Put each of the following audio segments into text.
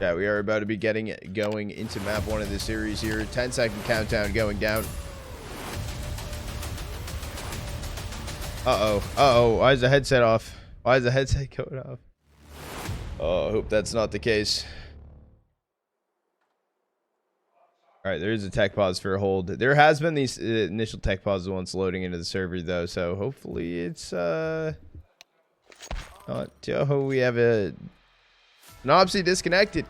Yeah, we are about to be going into map 1 of the series here. 10-second countdown going down. Uh-oh. Why is the headset off? Why is the headset going off? Oh, I hope that's not the case. Alright, there is a tech pause for a hold. There has been these initial tech pauses once loading into the server, though, so hopefully it's, not JiJieHao. We have a sinnopsyy disconnected.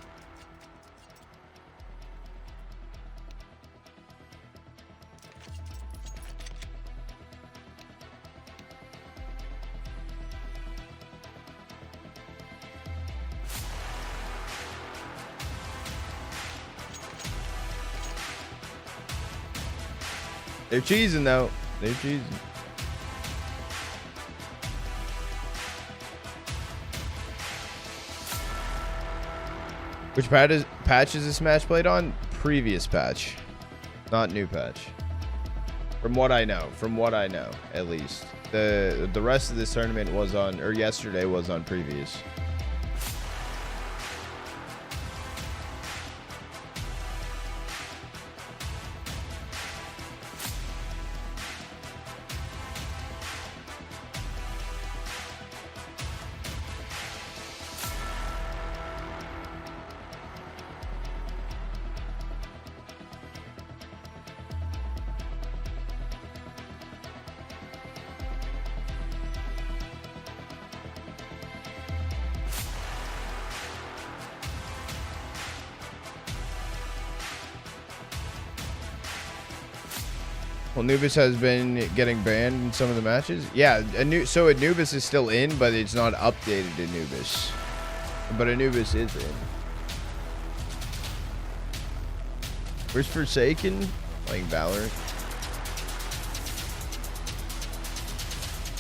They're cheesing, though. They're cheesing. Which patch is this match played on? Previous patch. Not new patch. From what I know. At least. The rest of this tournament was on, or yesterday was on previous. Well, Anubis has been getting banned in some of the matches. Yeah, so Anubis is still in, but it's not updated Anubis. But Anubis is in. Where's Forsaken? Playing Valorant.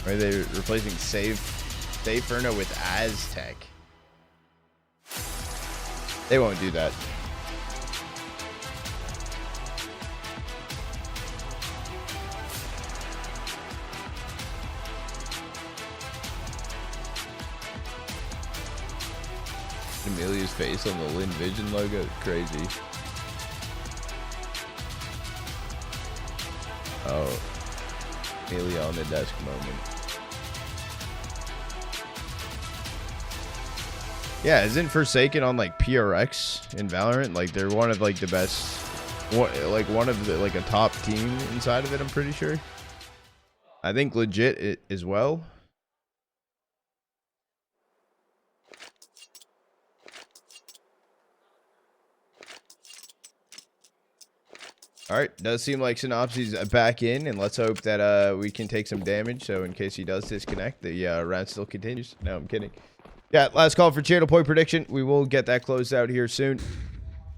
Are they replacing Inferno with Zhi-Tech? They won't do that. Emilia's face on the Lynn Vision logo, crazy. Oh, Emilia on the desk moment. Yeah, isn't Forsaken on like PRX in Valorant? Like they're one of like the best, one of the like a top team inside of it. I'm pretty sure. I think legit as well. All right, does seem like sinnopsyy's back in, and let's hope that we can take some damage. So in case he does disconnect, the round still continues. No, I'm kidding. Yeah, last call for channel point prediction. We will get that closed out here soon.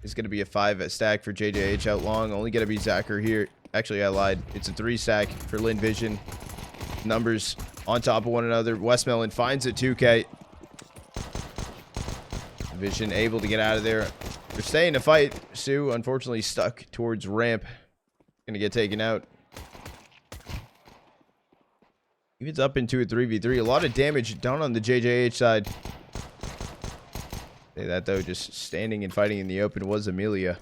It's going to be a 5 stack for JiJieHao out long. Only going to be Zacher here. Actually, I lied. It's a 3 stack for Lynn Vision. Numbers on top of one another. Westmelon finds a 2K. Vision able to get out of there. They're staying to fight. Sue, unfortunately, stuck towards ramp. Gonna get taken out. It's up into a 3v3. A lot of damage done on the JiJieHao side. Say that, though, just standing and fighting in the open was Emilia.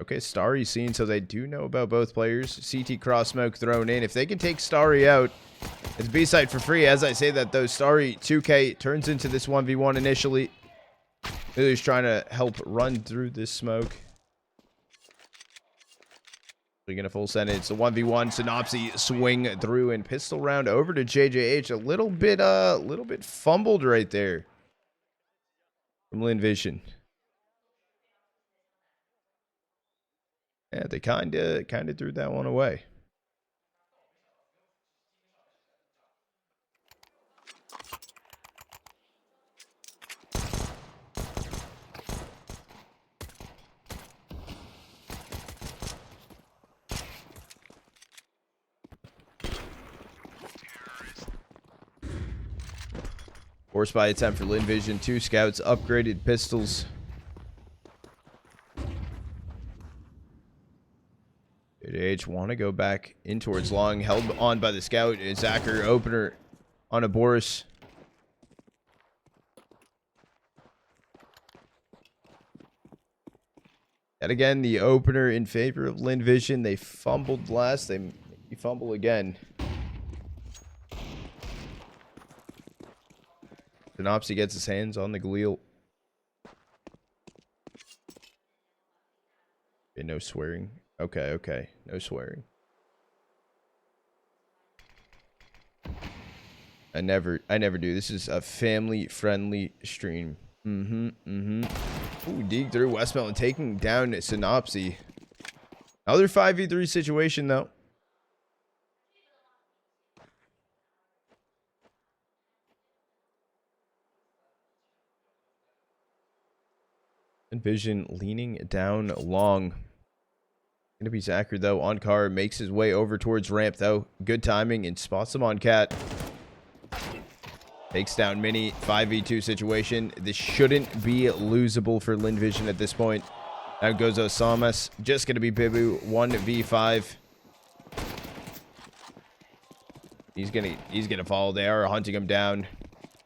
Okay, Starry seen, so they do know about both players. CT cross smoke thrown in. If they can take Starry out, it's B-side for free. As I say that, though, Starry 2K turns into this 1v1 initially. Emilia's trying to help run through this smoke. We're gonna full send it. It's the 1v1. sinnopsyy swing through and pistol round over to JiJieHao. A little bit fumbled right there from Lynn Vision. Yeah, they kinda threw that one away. Force by attempt for Lynn Vision. 2 scouts, upgraded pistols. JiJieHao want to go back in towards long. Held on by the scout. Zacher opener on a BOROS. And again, the opener in favor of Lynn Vision. They fumbled last. They fumble again. Sinnopsyy gets his hands on the Galil. Okay, no swearing. Okay, okay. No swearing. I never do. This is a family-friendly stream. Ooh, dig through Westmelon taking down Sinnopsyy. Another 5v3 situation, though. Lynn Vision leaning down long. Gonna be Zachary, though, on car. Makes his way over towards ramp, though. Good timing and spots him on Cat. Takes down Mini. 5v2 situation. This shouldn't be losable for Lynn Vision at this point. Out goes Osamas. Just gonna be Bibu. 1v5. He's gonna fall. They are hunting him down.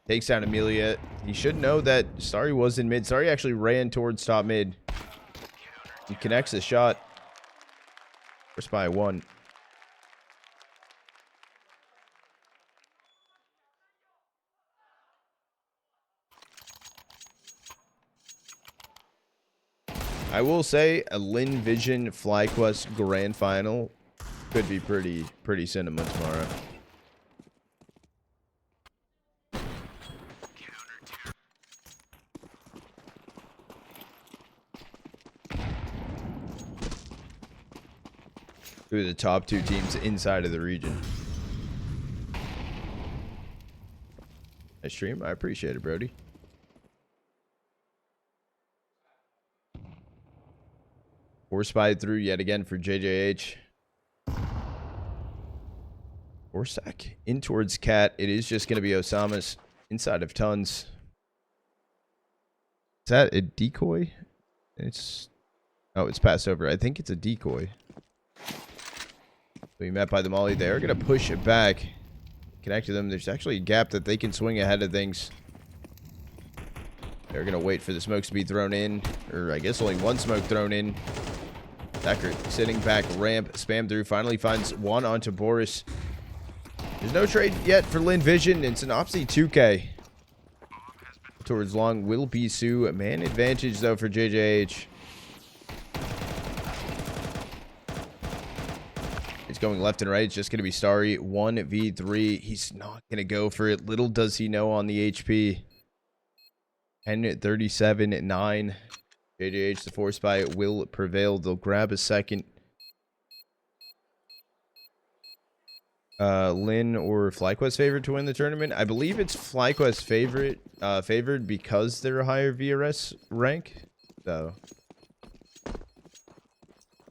Takes down Emilia. He should know that Starry was in mid. Starry actually ran towards top mid. He connects the shot. First by 1. I will say a Lynn Vision FlyQuest Grand Final could be pretty cinema tomorrow. Who are the top 2 teams inside of the region? Nice stream. I appreciate it, Brody. Force spied through yet again for JJH. Orsak in towards Cat. It is just going to be Osama's inside of Tons. Is that a decoy? Oh, it's passed over. I think it's a decoy. We met by the molly. They are going to push it back. Connect to them. There's actually a gap that they can swing ahead of things. They're going to wait for the smokes to be thrown in. Or I guess only one smoke thrown in. Decker sitting back, ramp, spam through, finally finds one onto BOROS. There's no trade yet for Lynn Vision, and Sinnopsyy 2K. Towards long will be Sue. Man advantage, though, for JJH. It's going left and right. It's just going to be Starry. 1v3. He's not going to go for it. Little does he know on the HP. 10-37-9. JJH, the force spy, will prevail. They'll grab a second. Lynn or FlyQuest favorite to win the tournament? I believe it's FlyQuest favored because they're a higher VRS rank. So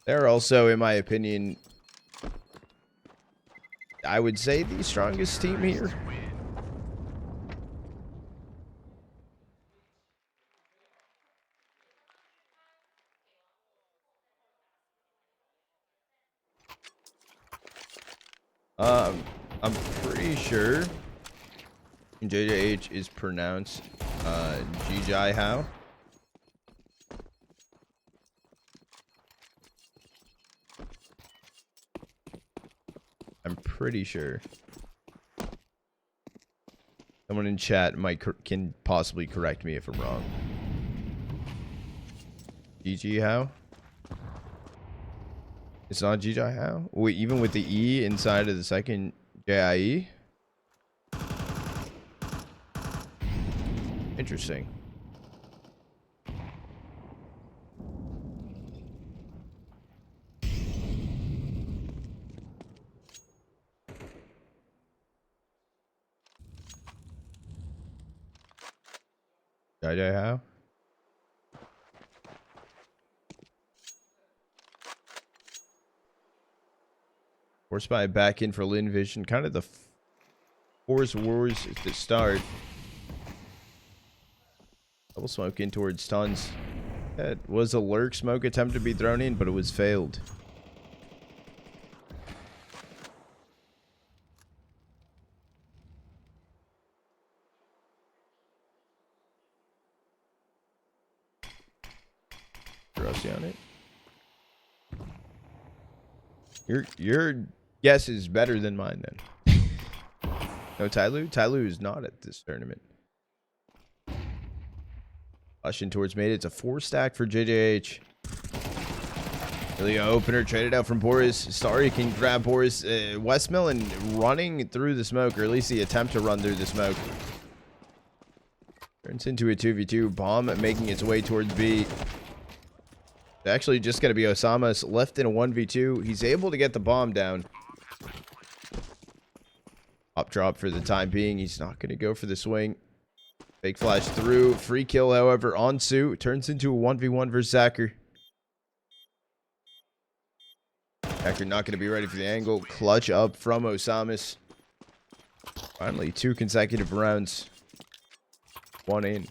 they're also, in my opinion, I would say the strongest team here. I'm pretty sure JJH is pronounced JiJieHao. I'm pretty sure. Someone in chat can possibly correct me if I'm wrong. JiJieHao? It's not JiJieHao? Wait, even with the E inside of the second JIE? Interesting. JiJieHao? Force spy back in for Lynn Vision. Kind of the Force Wars at the start. Double smoke in towards Tons. That was a lurk smoke attempt to be thrown in, but it was failed. Rusty on it. Your guess is better than mine then. No, Tyloo is not at this tournament. Rushing towards mate. It's a 4-stack for JJH. Emelia opener traded out from Boris. Starry can grab Boris. Westmelon running through the smoke, or at least the attempt to run through the smoke. Turns into a 2v2. Bomb making its way towards B. It's actually just going to be Osama's left in a 1v2. He's able to get the bomb down. Pop drop for the time being. He's not going to go for the swing. Fake flash through. Free kill, however, on Sue. Turns into a 1v1 versus Zacher. Zacher not going to be ready for the angle. Clutch up from Osamas. Finally, 2 consecutive rounds. 1 in.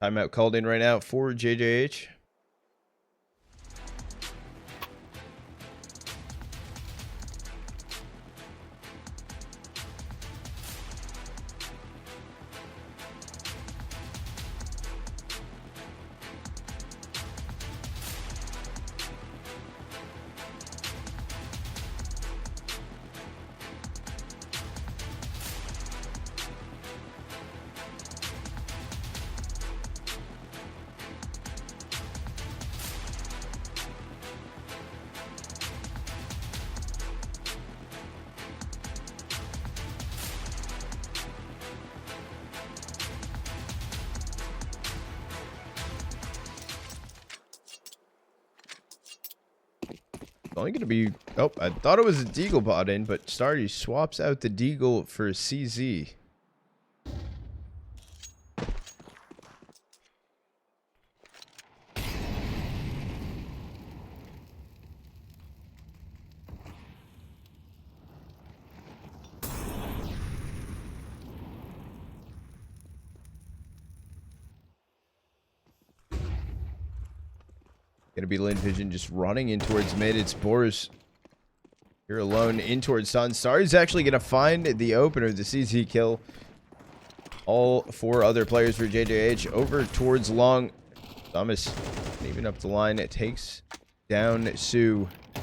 Timeout called in right now for JJH. Only going to be... Oh, I thought it was a Deagle bot in, but Starry swaps out the Deagle for CZ. Gonna be Lynn Vision just running in towards mid. It's Boris. You're alone in towards Sun. Starry's actually gonna find the opener, the CZ kill. All 4 other players for JJH over towards long. Thomas even up the line. It takes down Sue. I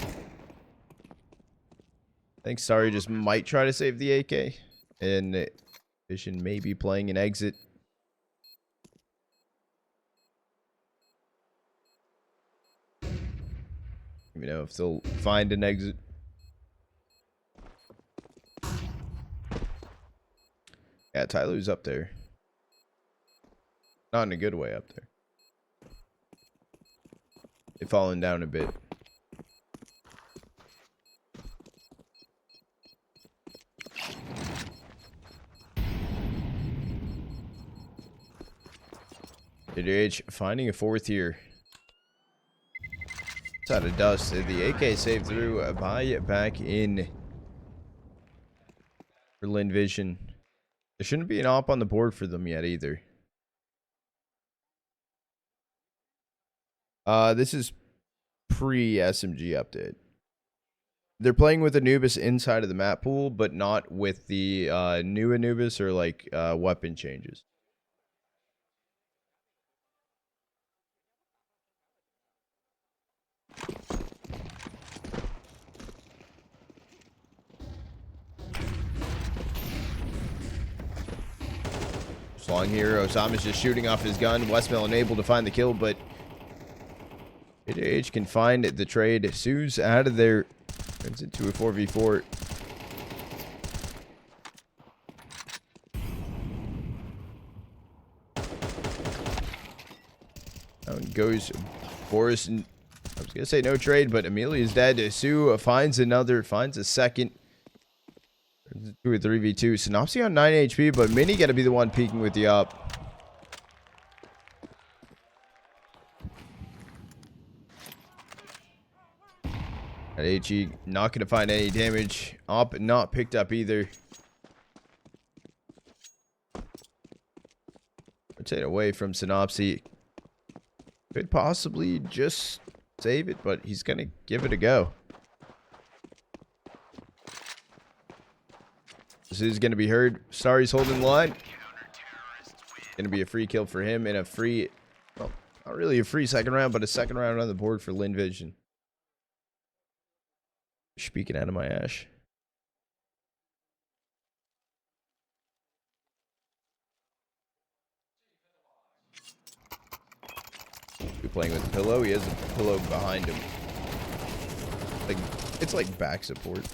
think Starry just might try to save the AK. And Vision may be playing an exit. You know, if they'll find an exit. Yeah, Tyler's up there. Not in a good way up there. They've fallen down a bit. JJH finding a 4th here. It's out of dust. The AK saved through. Buy back in for Lynn Vision. There shouldn't be an op on the board for them yet either. This is pre-SMG update. They're playing with Anubis inside of the map pool, but not with the new Anubis or like weapon changes. Long here. Osama's just shooting off his gun. Westmelon able to find the kill, but JJH can find the trade. Sue's out of there. Turns into a 4v4. Down goes Boris. I was going to say no trade, but Emilia's dead. Sue finds a second. Turns into a 3v2. Sinnopsyy on 9 HP, but Mini got to be the one peeking with the op. At HE, not going to find any damage. Op not picked up either. Rotate away from Sinnopsyy. Could possibly just save it, but he's going to give it a go. This is going to be heard. Starry's holding the line. Going to be a free kill for him and a free, well, not really a free second round, but a second round on the board for Lynn Vision. Speaking out of my ash. Be playing with a pillow. He has a pillow behind him. Like, it's like back support.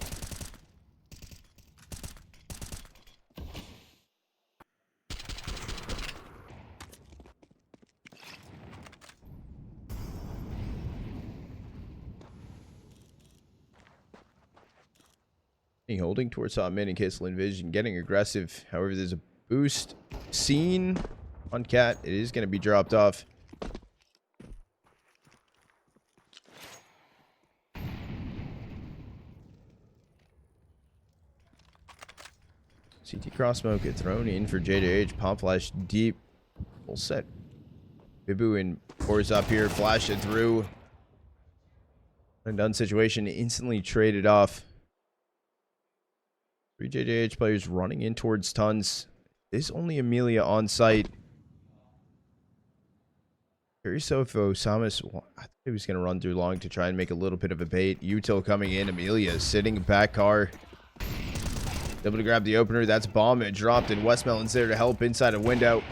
Holding towards top mid in case Lynn Vision getting aggressive. However, there's a boost seen on Cat. It is going to be dropped off. CT cross smoke it thrown in for JiJieHao. Pump flash deep. Full set. Bibu and BOROS up here. Flash it through. Undone situation. Instantly traded off. 3 JiJieHao players running in towards tons. There's only Emilia on site. Curious so if Osamis, I thought he was going to run too long to try and make a little bit of a bait. Util coming in. Emilia sitting back car. Able to grab the opener. That's bomb. It dropped, and Westmelon's there to help inside a window.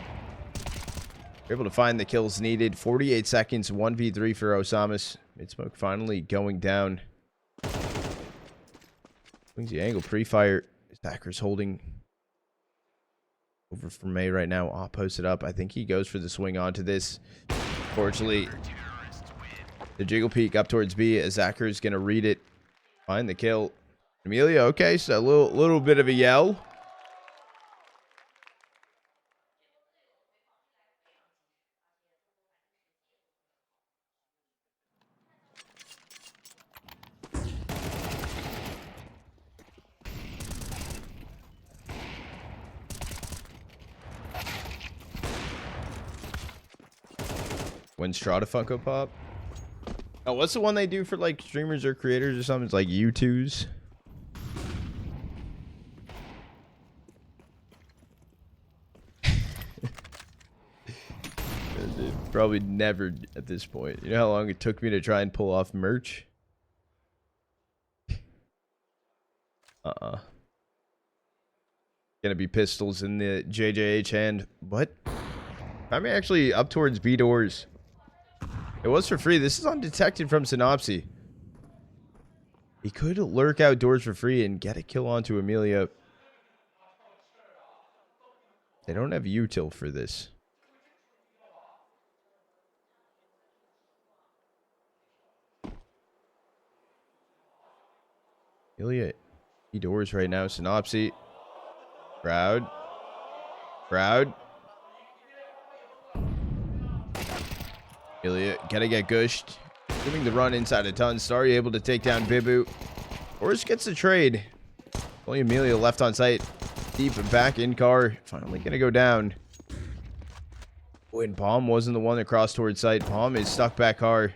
Able to find the kills needed. 48 seconds. 1v3 for Osamis. Mid-smoke finally going down. Swings the angle. Pre-fire. Zach's holding over for May right now. Posted up. I think he goes for the swing onto this. Fortunately, the jiggle peek up towards B. Zach's going to read it. Find the kill. Emilia, okay, so a little bit of a yell. When Strata Funko Pop. Oh, what's the one they do for like streamers or creators or something? It's like U2s. Probably never at this point. You know how long it took me to try and pull off merch? Gonna be pistols in the JiJieHao hand. What? I'm actually up towards B doors. It was for free. This is undetected from sinnopsyy. He could lurk outdoors for free and get a kill onto Emilia. They don't have util for this. Emilia, B doors right now. sinnopsyy. Crowd. Emilia gotta get gushed. Giving the run inside a ton. Starry able to take down Bibu. BOROS gets the trade. Only Emilia left on site. Deep back in car. Finally gonna go down. Oh, and Palm wasn't the one that crossed towards site. Palm is stuck back car.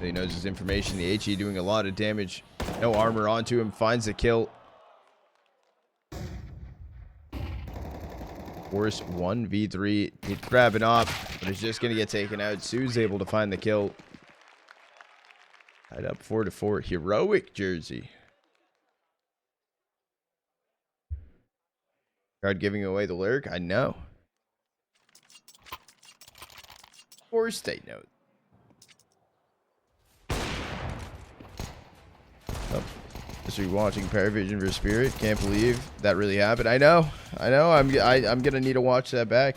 He knows his information. The HE doing a lot of damage. No armor onto him. Finds the kill. BOROS 1v3. He's grabbing off, but it's just going to get taken out. Sue's able to find the kill. Tied up 4-4. Heroic jersey. Card giving away the lyric. I know. BOROS state note. Oh. Just rewatching Paravision for Spirit. Can't believe that really happened. I know. I'm gonna need to watch that back.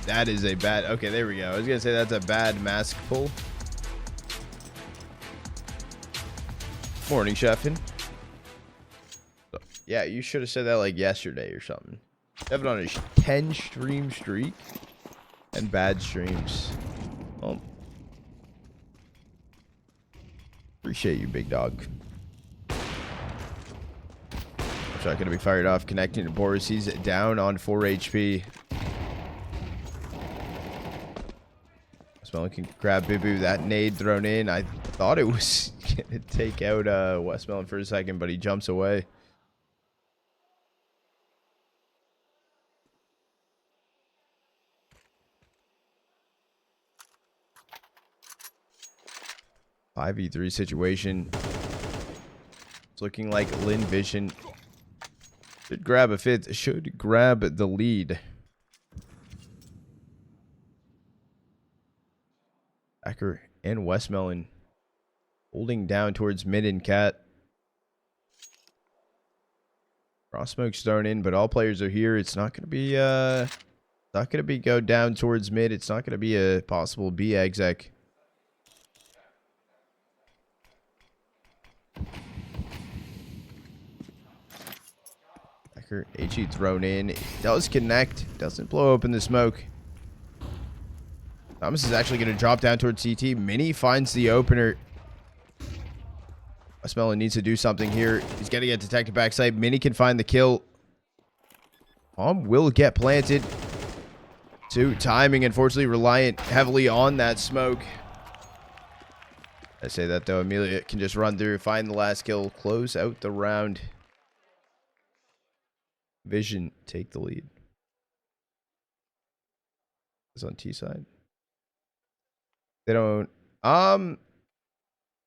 That is a bad... Okay, there we go. I was going to say that's a bad mask pull. Morning, Chefin. Yeah, you should have said that like yesterday or something. Chefin on a 10 stream streak and bad streams. Oh. Appreciate you, big dog. Shot going to be fired off, connecting to BOROS. He's down on 4 HP. Westmelon can grab Bibu. That nade thrown in. I thought it was going to take out Westmelon for a second, but he jumps away. Five v 3 situation. It's looking like Lynn Vision should grab a fifth, should grab the lead. Acker and Westmelon holding down towards mid and cat. Cross smoke's thrown in, but all players are here. It's not gonna be go down towards mid. It's not gonna be a possible B exec. HE thrown in. It does connect. Doesn't blow open the smoke. Thomas is actually going to drop down towards CT. Mini finds the opener. Westmelon needs to do something here. He's going to get detected backside. Mini can find the kill. Bomb will get planted. Two timing, unfortunately, reliant heavily on that smoke. I say that though. Emilia can just run through, find the last kill, close out the round. Vision take the lead. Is on T side. They don't. I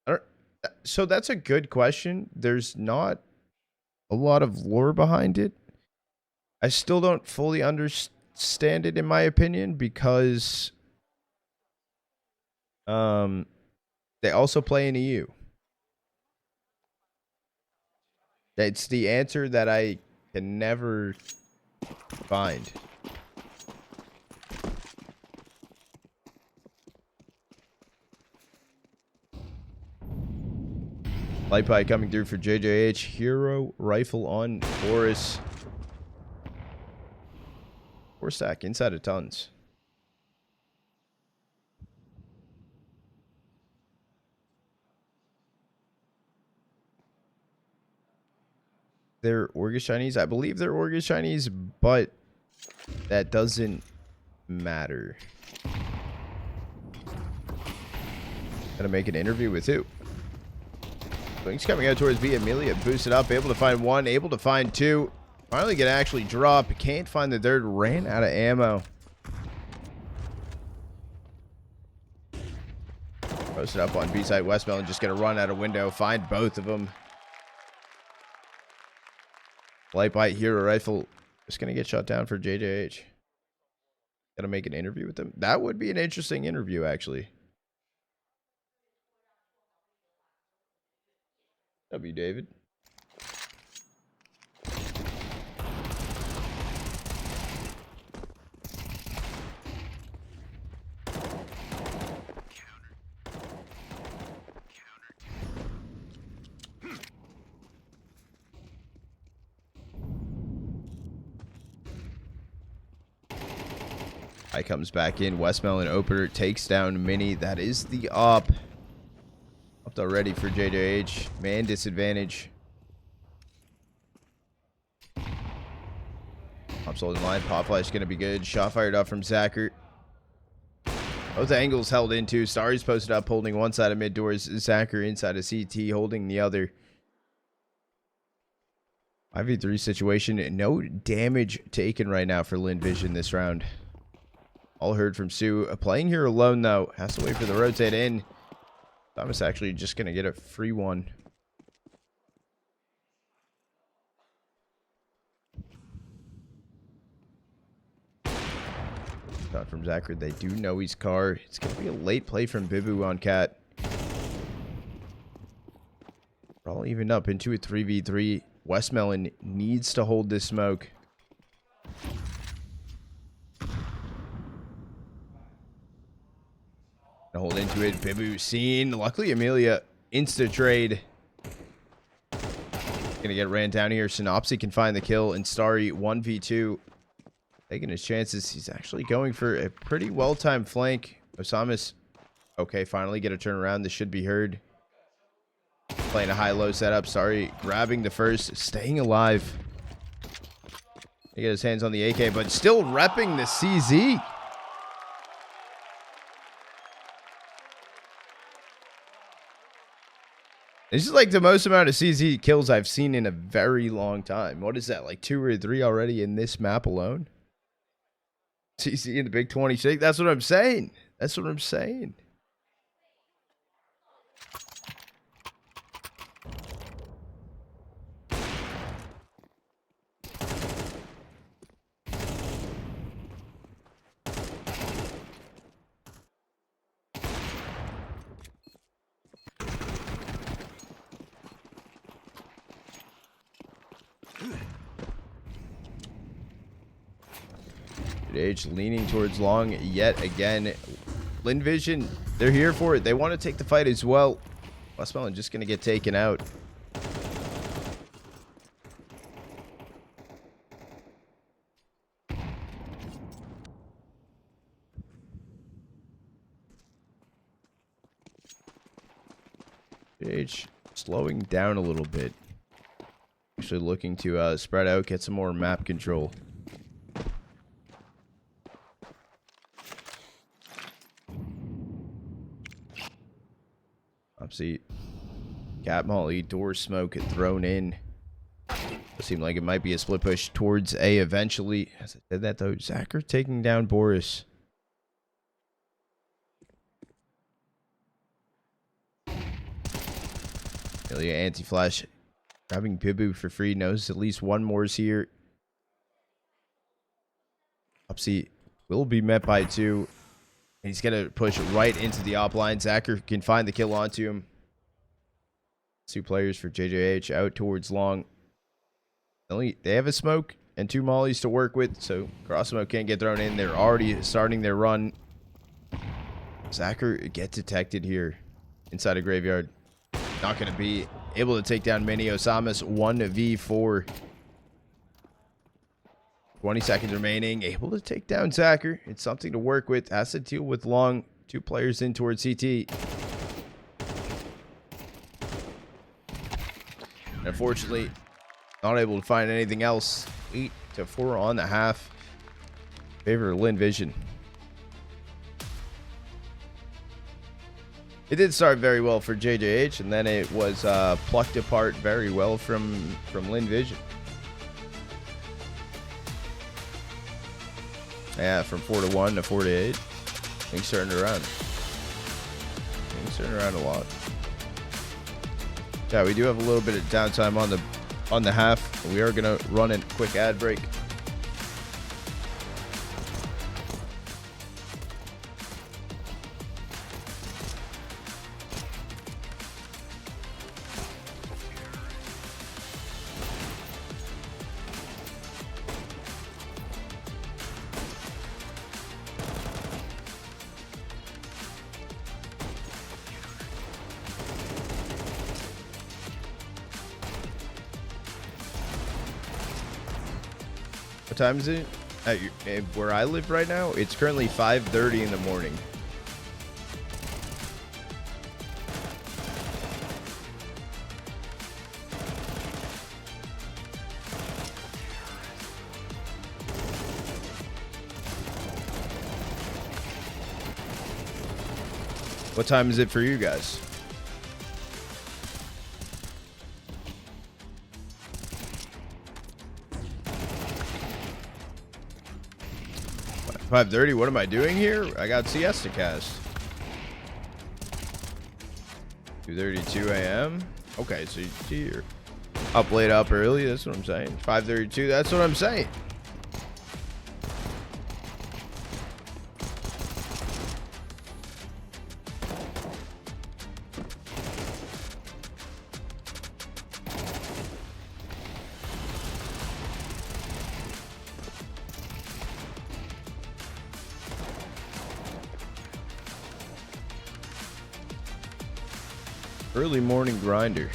don't. So that's a good question. There's not a lot of lore behind it. I still don't fully understand it, in my opinion, because they also play in EU. It's the answer that I can never find. Light pie coming through for JiJieHao. Hero rifle on BOROS. 4 stack inside of tons. They're Orga Chinese. I believe they're Orga Chinese, but that doesn't matter. Gonna make an interview with who? Things coming out towards B. Emilia boosted up, able to find one, able to find two. Finally gonna actually drop. Can't find the third. Ran out of ammo. Posted up on B side. Westmelon just gonna run out of window. Find both of them. Light bite hero rifle. Just gonna get shot down for JiJieHao. Gotta make an interview with them. That would be an interesting interview, actually. W David. High comes back in. Westmelon opener takes down Mini. That is the op. Upped already for JiJieHao. Man disadvantage. Op's holding line. Pop flash going to be good. Shot fired off from Zacher. Both angles held into. Starry's posted up holding one side of mid doors. Zacher inside of CT holding the other. 5v3 situation. No damage taken right now for Lynn Vision this round. All heard from Sue. Playing here alone, though. Has to wait for the rotate in. Thomas actually just going to get a free one. Shot from Zacher. They do know he's car. It's going to be a late play from Bibu on cat. We're all evened up into a 3v3. Westmelon needs to hold this smoke. Hold into it. Bibu seen. Luckily, Emilia insta trade. Gonna get ran down here. Sinnopsyy can find the kill, and Starry 1v2. Taking his chances. He's actually going for a pretty well-timed flank. Osama's okay. Finally get a turn around. This should be heard. playing a high-low setup. Starry grabbing the first, staying alive. He got his hands on the AK, but still repping the CZ. This is like the most amount of CZ kills I've seen in a very long time. What is that, like 2 or 3 already in this map alone? CZ in the big 26. That's what I'm saying. That's what I'm saying. H leaning towards long yet again. Lynn Vision, they're here for it. They want to take the fight as well. Westmelon just going to get taken out. H slowing down a little bit. Actually looking to spread out, get some more map control. See, Cat Molly, door smoke thrown in. It seemed like it might be a split push towards A eventually. As I said that though, Zacher taking down BOROS. Emelia anti-flash, grabbing Bibu for free. Knows at least one more is here. Upsy will be met by 2. He's going to push right into the op line. Zacher can find the kill onto him. 2 players for JiJieHao out towards long. They have a smoke and 2 mollies to work with, so cross smoke can't get thrown in. They're already starting their run. Zacher get detected here inside a graveyard. Not going to be able to take down Mini Osamas 1v4. 20 seconds remaining. Able to take down Zacher. It's something to work with. Has to deal with long. 2 players in towards CT. And unfortunately, not able to find anything else. 8-4 on the half. Favor of Lynn Vision. It did start very well for JiJieHao, and then it was plucked apart very well from Lynn Vision. Yeah, from 4-1 to 4-8. Things turned around. Things turned around a lot. Yeah, we do have a little bit of downtime on the half. We are gonna run a quick ad break. What time is it? Where I live right now, it's currently 5:30 in the morning. What time is it for you guys? 5:30. What am I doing here? I got siesta cast. 2:32 a.m. Okay, so you're up late, up early. That's what I'm saying. 5:32. That's what I'm saying. Early morning grinder.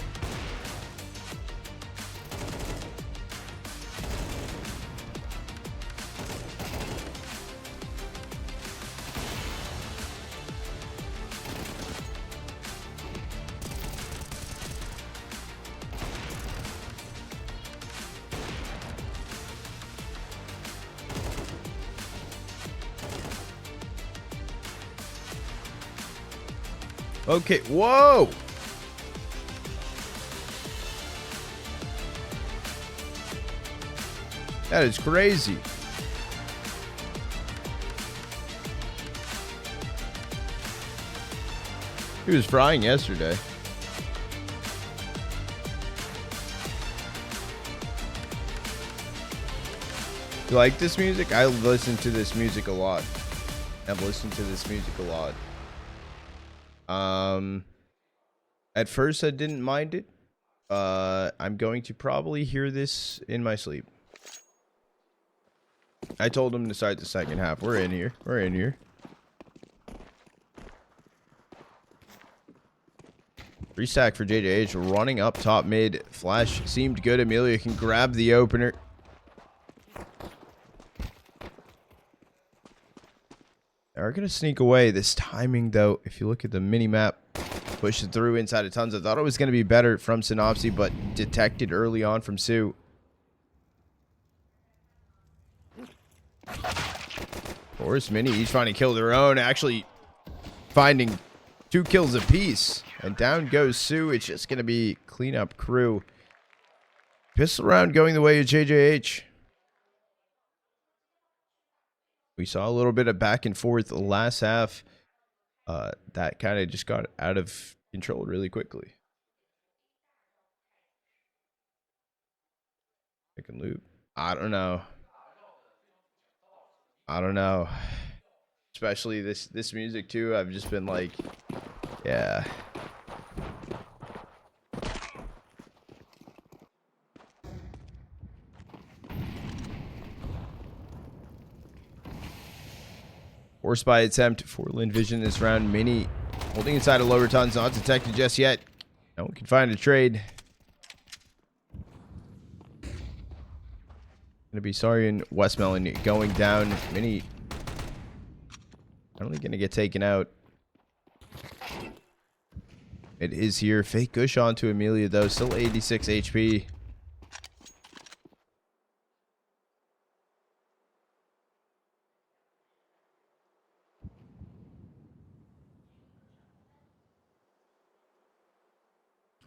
Okay, whoa! That is crazy. He was frying yesterday. You like this music? I listen to this music a lot. I've listened to this music a lot. At first I didn't mind it. I'm going to probably hear this in my sleep. I told him to start the second half. We're in here. We're in here. Restack for JiJieHao running up top mid. Flash seemed good. Emilia can grab the opener. They're going to sneak away. This timing, though, if you look at the mini-map, pushed it through inside of tons. I thought it was going to be better from sinnopsyy, but detected early on from Sue. BOROS Mini each finding kill their own. Actually finding 2 kills apiece. And down goes Sue. It's just going to be cleanup crew. Pistol round going the way of JiJieHao. We saw a little bit of back and forth the last half. That kind of just got out of control really quickly. Pick and loop. I don't know. I don't know. Especially this music too. I've just been like, yeah. Force by attempt for Lynn Vision this round. Mini holding inside of lower tons, not detected just yet. No one can find a trade. Gonna be Starry and Westmelon going down. Mini only gonna get taken out. It is here. Fake Gush onto Emilia though. Still 86 HP.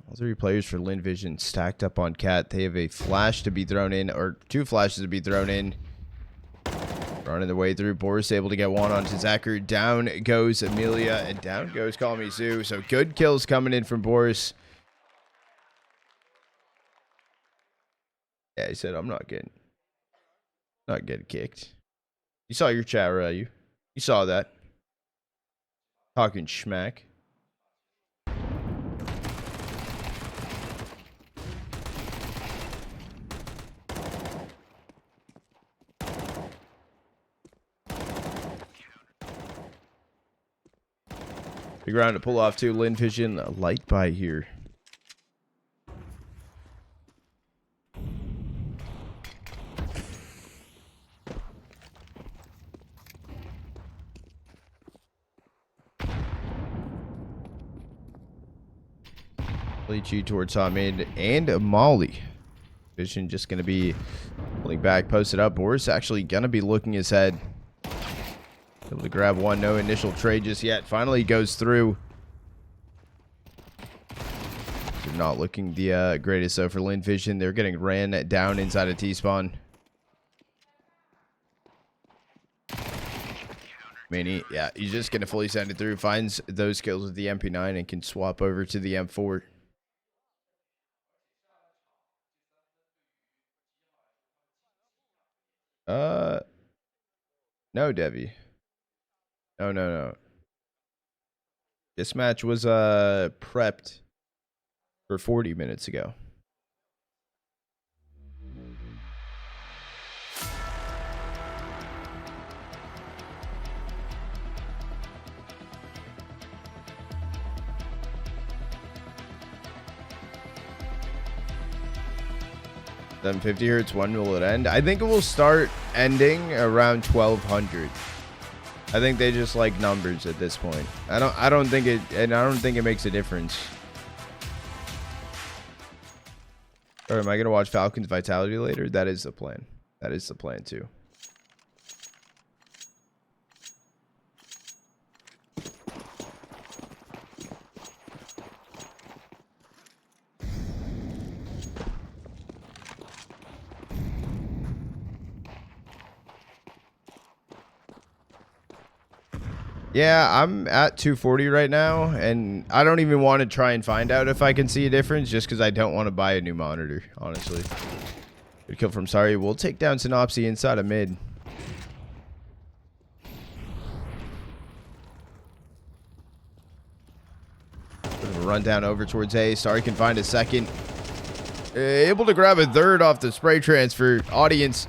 All 3 players for Lynn Vision stacked up on Cat. They have a flash to be thrown in, or 2 flashes to be thrown in. Running the way through. BOROS able to get one onto Zacher. Down goes Emilia, and down goes Call Me Sue. So good kills coming in from BOROS. Yeah, he said, I'm not getting kicked. You saw your chat, right? You saw that. Talking schmack. Big round to pull off too. Lynn Vision light by here. G towards top mid and a Molly. Vision just going to be pulling back, posted up. BOROS actually going to be looking his head. Able to grab one. No initial trade just yet. Finally goes through. They're not looking the greatest though for Lynn Vision. They're getting ran down inside of T-spawn. Mini, yeah, he's just going to fully send it through. Finds those kills with the MP9 and can swap over to the M4. No, Debbie. No. This match was prepped for 40 minutes ago. Then 50 hertz. When will it end? I think it will start ending around 1200. I think they just like numbers at this point. I don't think it makes a difference. Or am I gonna watch Falcon's Vitality later? That is the plan. That is the plan too. Yeah, I'm at 240 right now, and I don't even want to try and find out if I can see a difference, just because I don't want to buy a new monitor, honestly. Good kill from Starry. We'll take down sinnopsyy inside of mid. Run down over towards A. Starry can find a second. Able to grab a third off the spray transfer. Audience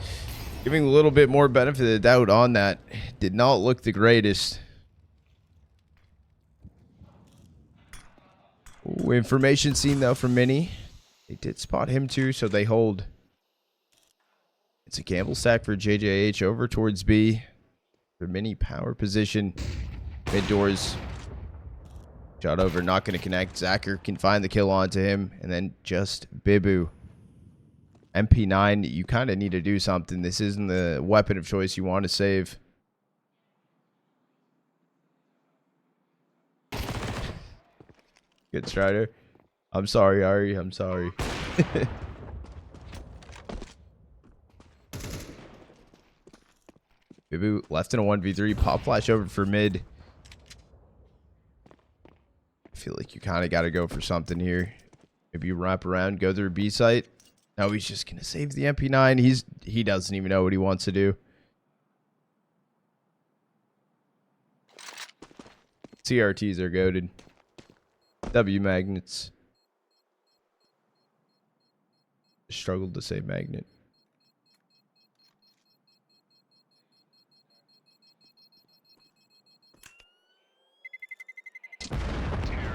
giving a little bit more benefit of the doubt on that. Did not look the greatest. Ooh, information seen though from Mini. They did spot him too, so they hold. It's a gamble stack for JiJieHao over towards B. Their Mini power position. Mid doors. Shot over, not going to connect. Zacher can find the kill onto him. And then just Bibu. MP9, you kind of need to do something. This isn't the weapon of choice you want to save. Good Strider. I'm sorry, Ari. I'm sorry. Bibu left in a 1v3. Pop flash over for mid. I feel like you kind of got to go for something here. Maybe you wrap around, go through B site. No, he's just going to save the MP9. He doesn't even know what he wants to do. CRTs are goated. W magnets. Struggled to say magnet.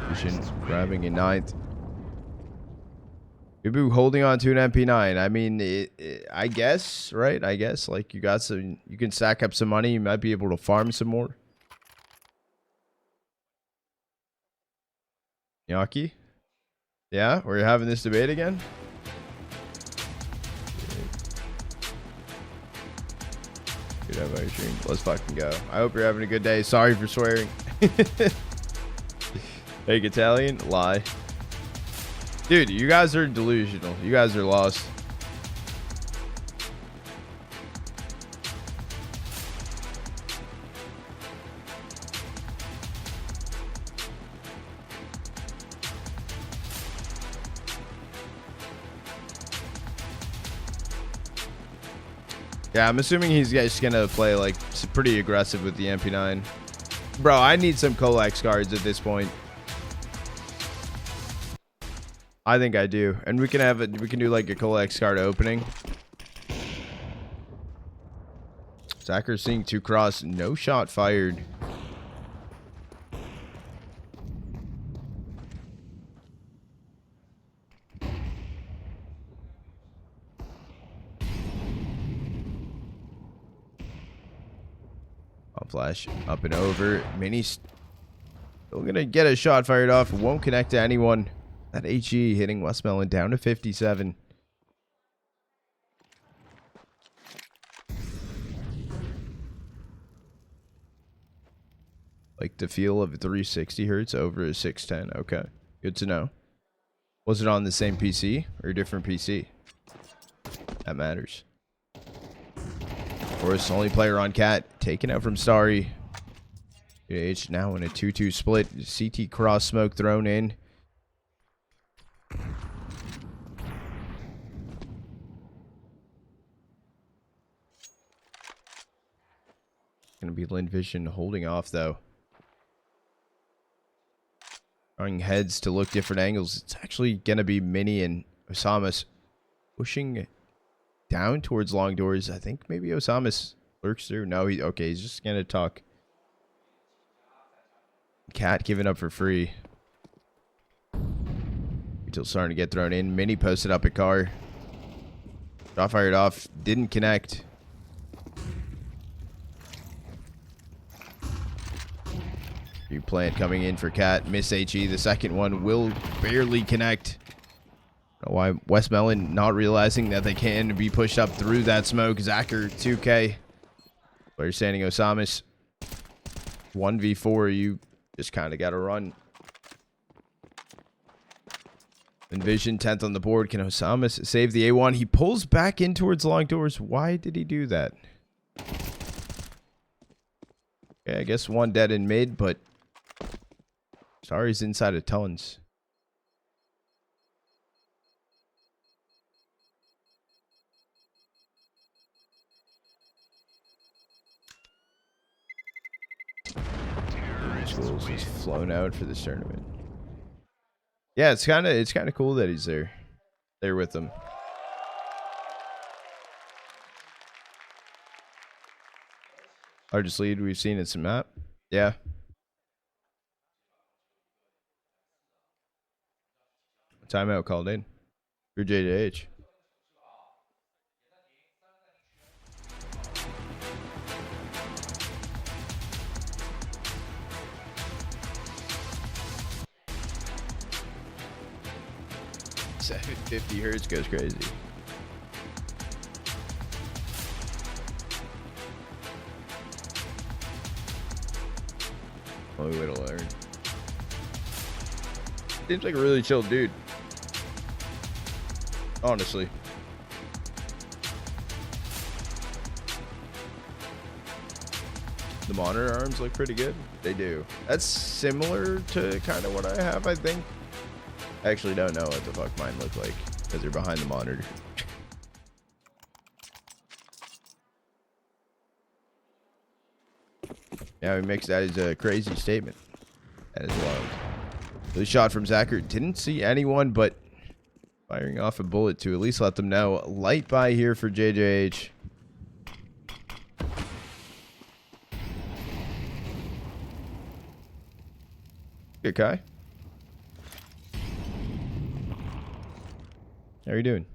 Vision grabbing a 9th. Bibu holding on to an MP9. I mean, I guess, right? I guess like you got some, you can stack up some money. You might be able to farm some more. Yaki? Yeah, we're having this debate again. Good have our stream. Let's fucking go. I hope you're having a good day. Sorry for swearing. Fake Italian? Lie. Dude, you guys are delusional. You guys are lost. Yeah, I'm assuming he's just gonna play like pretty aggressive with the MP9. Bro, I need some Colex cards at this point. I think I do, and we can have it. We can do like a Colex card opening. Zacher seeing 2 cross, no shot fired. Flash up and over. Mini's still gonna get a shot fired off. Won't connect to anyone. That HE hitting Westmelon down to 57. Like the feel of 360 hertz over a 610. Okay, good to know. Was it on the same PC or a different PC? That matters. BOROS, only player on Cat, taken out from Starry. JiJieHao now in a 2-2 split. CT cross smoke thrown in. Gonna be Lynn Vision holding off though. Throwing heads to look different angles. It's actually gonna be Mini and Osamas pushing down towards long doors. I think maybe Osamas lurks through. No, okay, he's just gonna talk. Cat giving up for free. Until starting to get thrown in. Mini posted up a car. Shot fired off. Didn't connect. New plant coming in for Cat. Miss HE. The second one will barely connect. Why Westmelon not realizing that they can be pushed up through that smoke. Zacher 2K. Player standing Osamas. 1v4. You just kind of got to run. Lynn Vision 10th on the board. Can Osamas save the A1? He pulls back in towards long doors. Why did he do that? Yeah, I guess one dead in mid, but Starry's inside of tons. Schools is flown out for this tournament. Yeah, it's kind of cool that he's there with them. Largest lead we've seen in some map. Yeah. Timeout called in for JiJieHao. $750 goes crazy. Only way to learn. Seems like a really chill dude. Honestly. The monitor arms look pretty good. They do. That's similar to kind of what I have, I think. I actually don't know what the fuck mine look like because they're behind the monitor. Yeah, he makes that as a crazy statement. That is wild. The shot from Zacher. Didn't see anyone, but firing off a bullet to at least let them know. Light by here for JiJieHao. Good guy. How are you doing?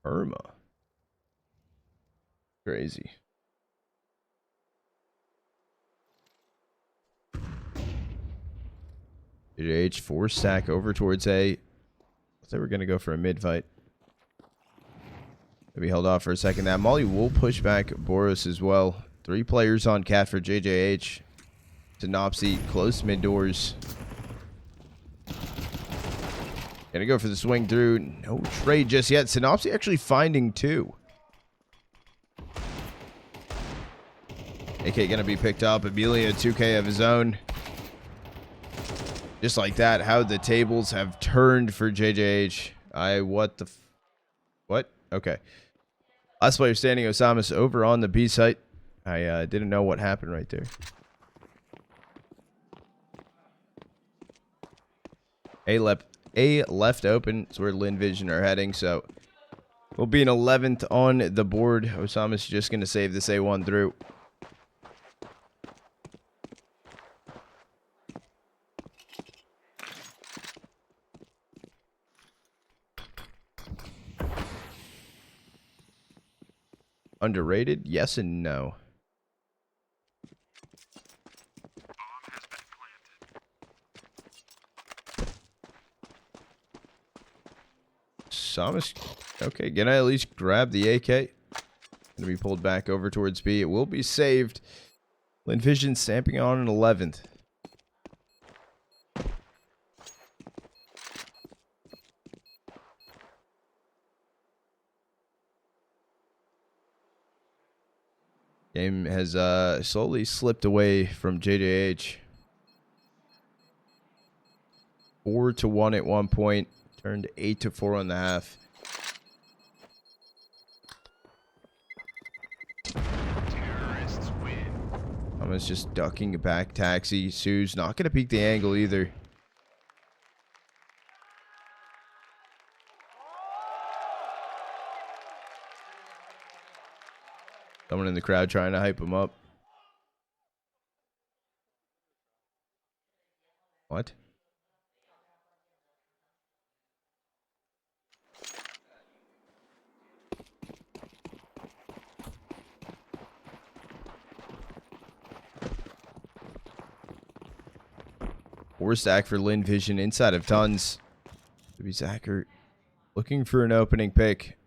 Irma. Crazy. JiJieHao 4-stack over towards A. I thought we were going to go for a mid fight. Maybe held off for a second. That Molly will push back BOROS as well. 3 players on cat for JiJieHao. Sinnopsyy close mid doors. Gonna go for the swing through. No trade just yet. Sinnopsyy actually finding 2. AK gonna be picked up. Emilia 2K of his own. Just like that, how the tables have turned for JiJieHao. What? Okay. Last player standing, Osamas over on the B site. I didn't know what happened right there. A left open. It's where Lynn Vision are heading, so we'll be an 11th on the board. Osama's just going to save this A1 through. Underrated? Yes and no. Samus, okay, gonna at least grab the AK. Gonna be pulled back over towards B. It will be saved. Lynn Vision stamping on an 11th. Game has slowly slipped away from JiJieHao. 4-1 at one point. Turned 8-4 on the half. Terrorists win. Thomas just ducking a back taxi. Sue's not going to peek the angle either. Someone in the crowd trying to hype him up. What? Four stack for Lynn Vision inside of tons. Maybe Zacher looking for an opening pick.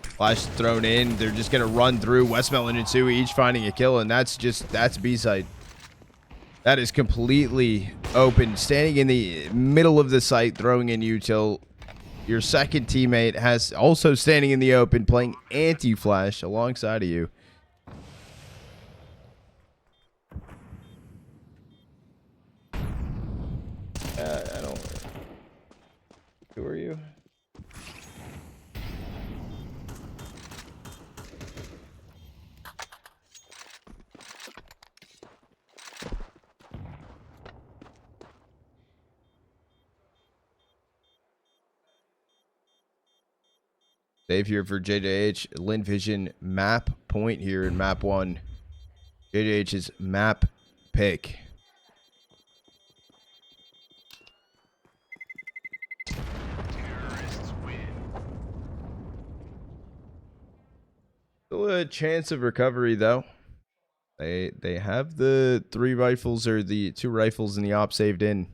Flash thrown in. They're just going to run through. Westmelon and Sui each finding a kill, and that's B-side. That is completely open. Standing in the middle of the site, throwing in util. Your second teammate has also standing in the open, playing anti-flash alongside of you. Save here for JJH. Lynn Vision map point here in map 1. JJH's map pick. Terrorists win. Still a chance of recovery though. They have the 3 rifles or the 2 rifles in the op saved in.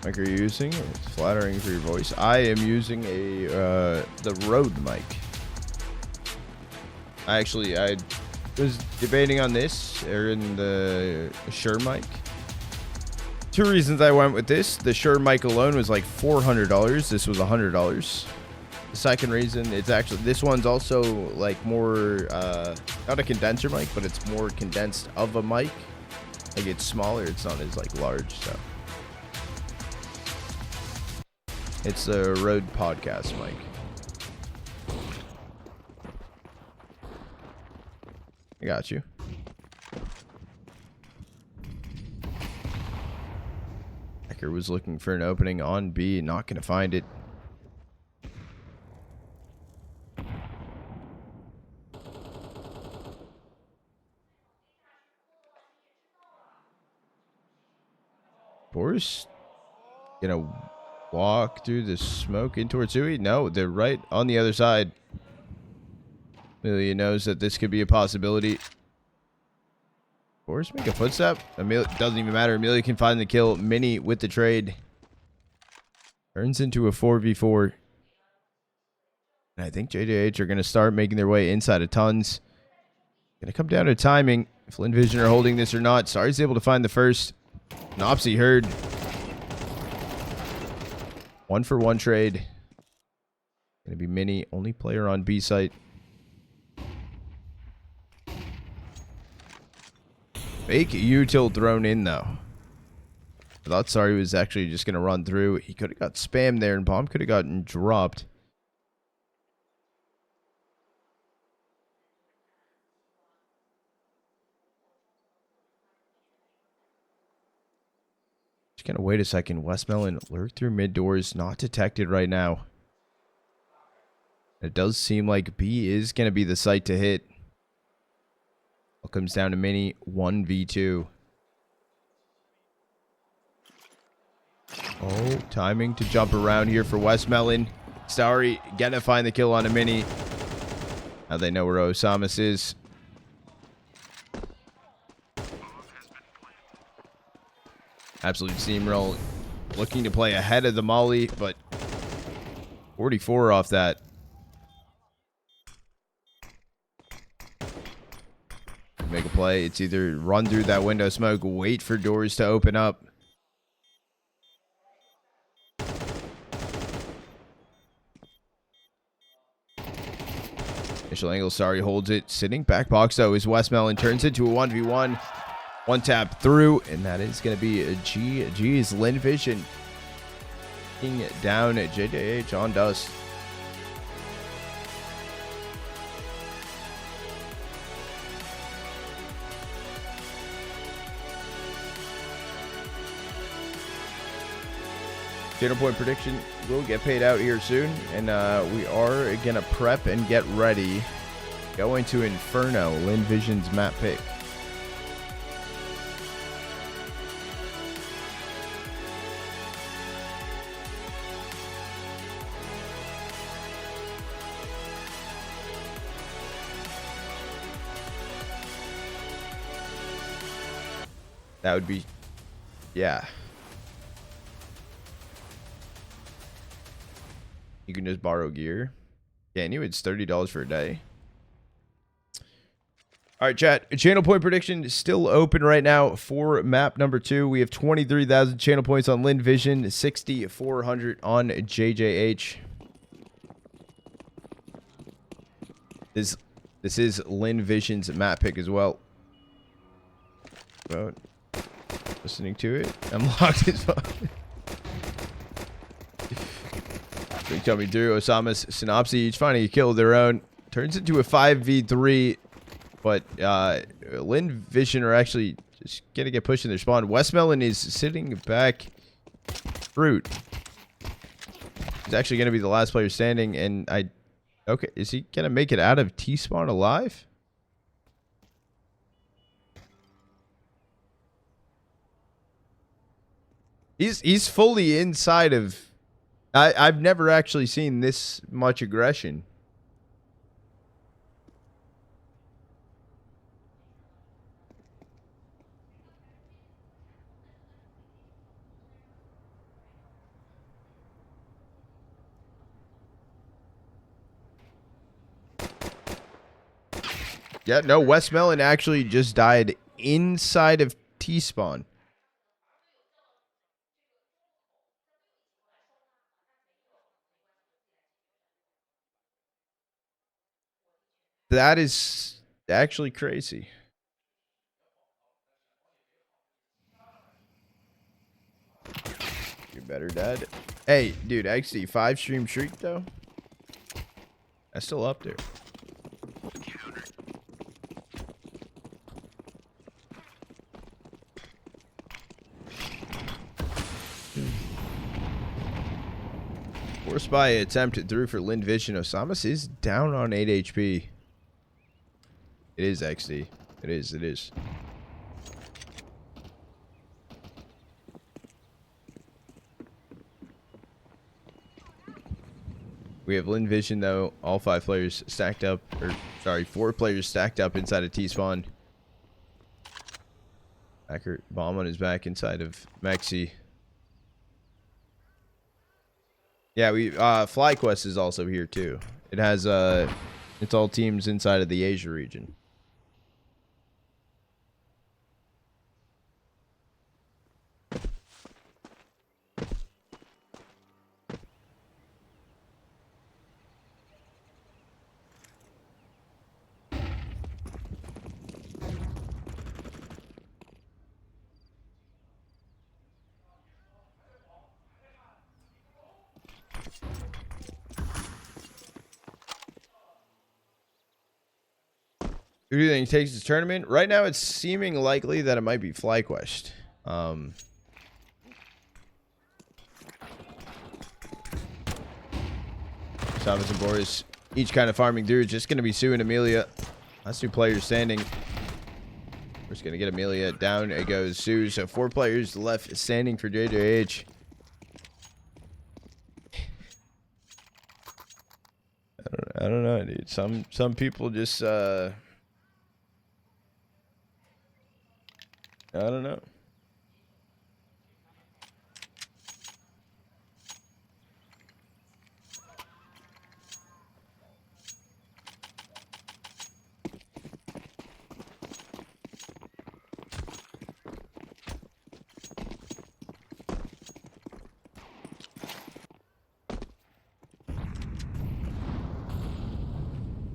Mic are you using? It's flattering for your voice. I am using a the Rode mic. I was debating on this or in the Shure mic. 2 reasons I went with this. The Shure mic alone was like $400. This was $100. The second reason, it's actually, this one's also like more not a condenser mic, but it's more condensed of a mic. Like it's smaller. It's not as like large. So. It's the Rode podcast mic. I got you. Hacker was looking for an opening on B, not gonna find it. BOROS gonna walk through the smoke in towards Zui? No, they're right on the other side. Emilia knows that this could be a possibility. BOROS make a footstep. Doesn't even matter. Emilia can find the kill. Mini with the trade. Turns into a 4v4. And I think JJH are going to start making their way inside of tons. Going to come down to timing. If Lynn Vision are holding this or not. Starry's able to find the first. Sinnopsyy heard. 1-for-1 trade. Gonna be Mini, only player on B site. Fake util thrown in though. I thought Starry was actually just gonna run through. He could have got spammed there and bomb could have gotten dropped. Just gonna wait a second. Westmelon lurk through mid doors, not detected right now. It does seem like B is gonna be the site to hit. All comes down to Mini 1v2. Oh, timing to jump around here for Westmelon. Starry gonna find the kill on a Mini. Now they know where Osamas is. Absolute steamroll. Looking to play ahead of the molly, but 44 off that. Make a play. It's either run through that window smoke, wait for doors to open up. Initial angle, Starry holds it. Sitting back box though is Westmelon. Turns into a 1v1. One tap through, and that is going to be a GG's Lynn Vision. Taking down JJH on dust. Channel point prediction will get paid out here soon, and we are going to prep and get ready. Going to Inferno, Lynn Vision's map pick. That would be, yeah. You can just borrow gear. Yeah, I knew it's $30 for a day. All right, chat. Channel point prediction is still open right now for map number 2. We have 23,000 channel points on Lynn Vision, 6,400 on JJH. This is Lynn Vision's map pick as well. Vote. Listening to it. I'm locked as fuck. Big coming through. Osama's sinnopsyy each finding a kill of their own. Turns into a 5v3. But Lynn Vision are actually just gonna get pushed in their spawn. Westmelon is sitting back. Fruit. He's actually gonna be the last player standing, and okay, is he gonna make it out of T-spawn alive? He's fully inside of. I've never actually seen this much aggression. Yeah, no, Westmelon actually just died inside of T-spawn. That is actually crazy. You better, Dad. Hey, dude, XD 5-stream streak though. That's still up there. Force by attempted through for Lynn Vision. Osamas is down on 8 HP. It is XD. It is. We have Lynn Vision though. All 5 players stacked up. Or, sorry, 4 players stacked up inside of T-spawn. Accurate bomb on his back inside of Mexi. Yeah, FlyQuest is also here too. It has it's all teams inside of the Asia region. Who do you think takes this tournament? Right now, it's seeming likely that it might be FlyQuest. Thomas and BOROS each kind of farming through. Just going to be Sue and Emilia. Last 2 players standing. We're just going to get Emilia. Down it goes Sue. So 4 players left standing for JiJieHao. I don't know, dude. Some people just I don't know.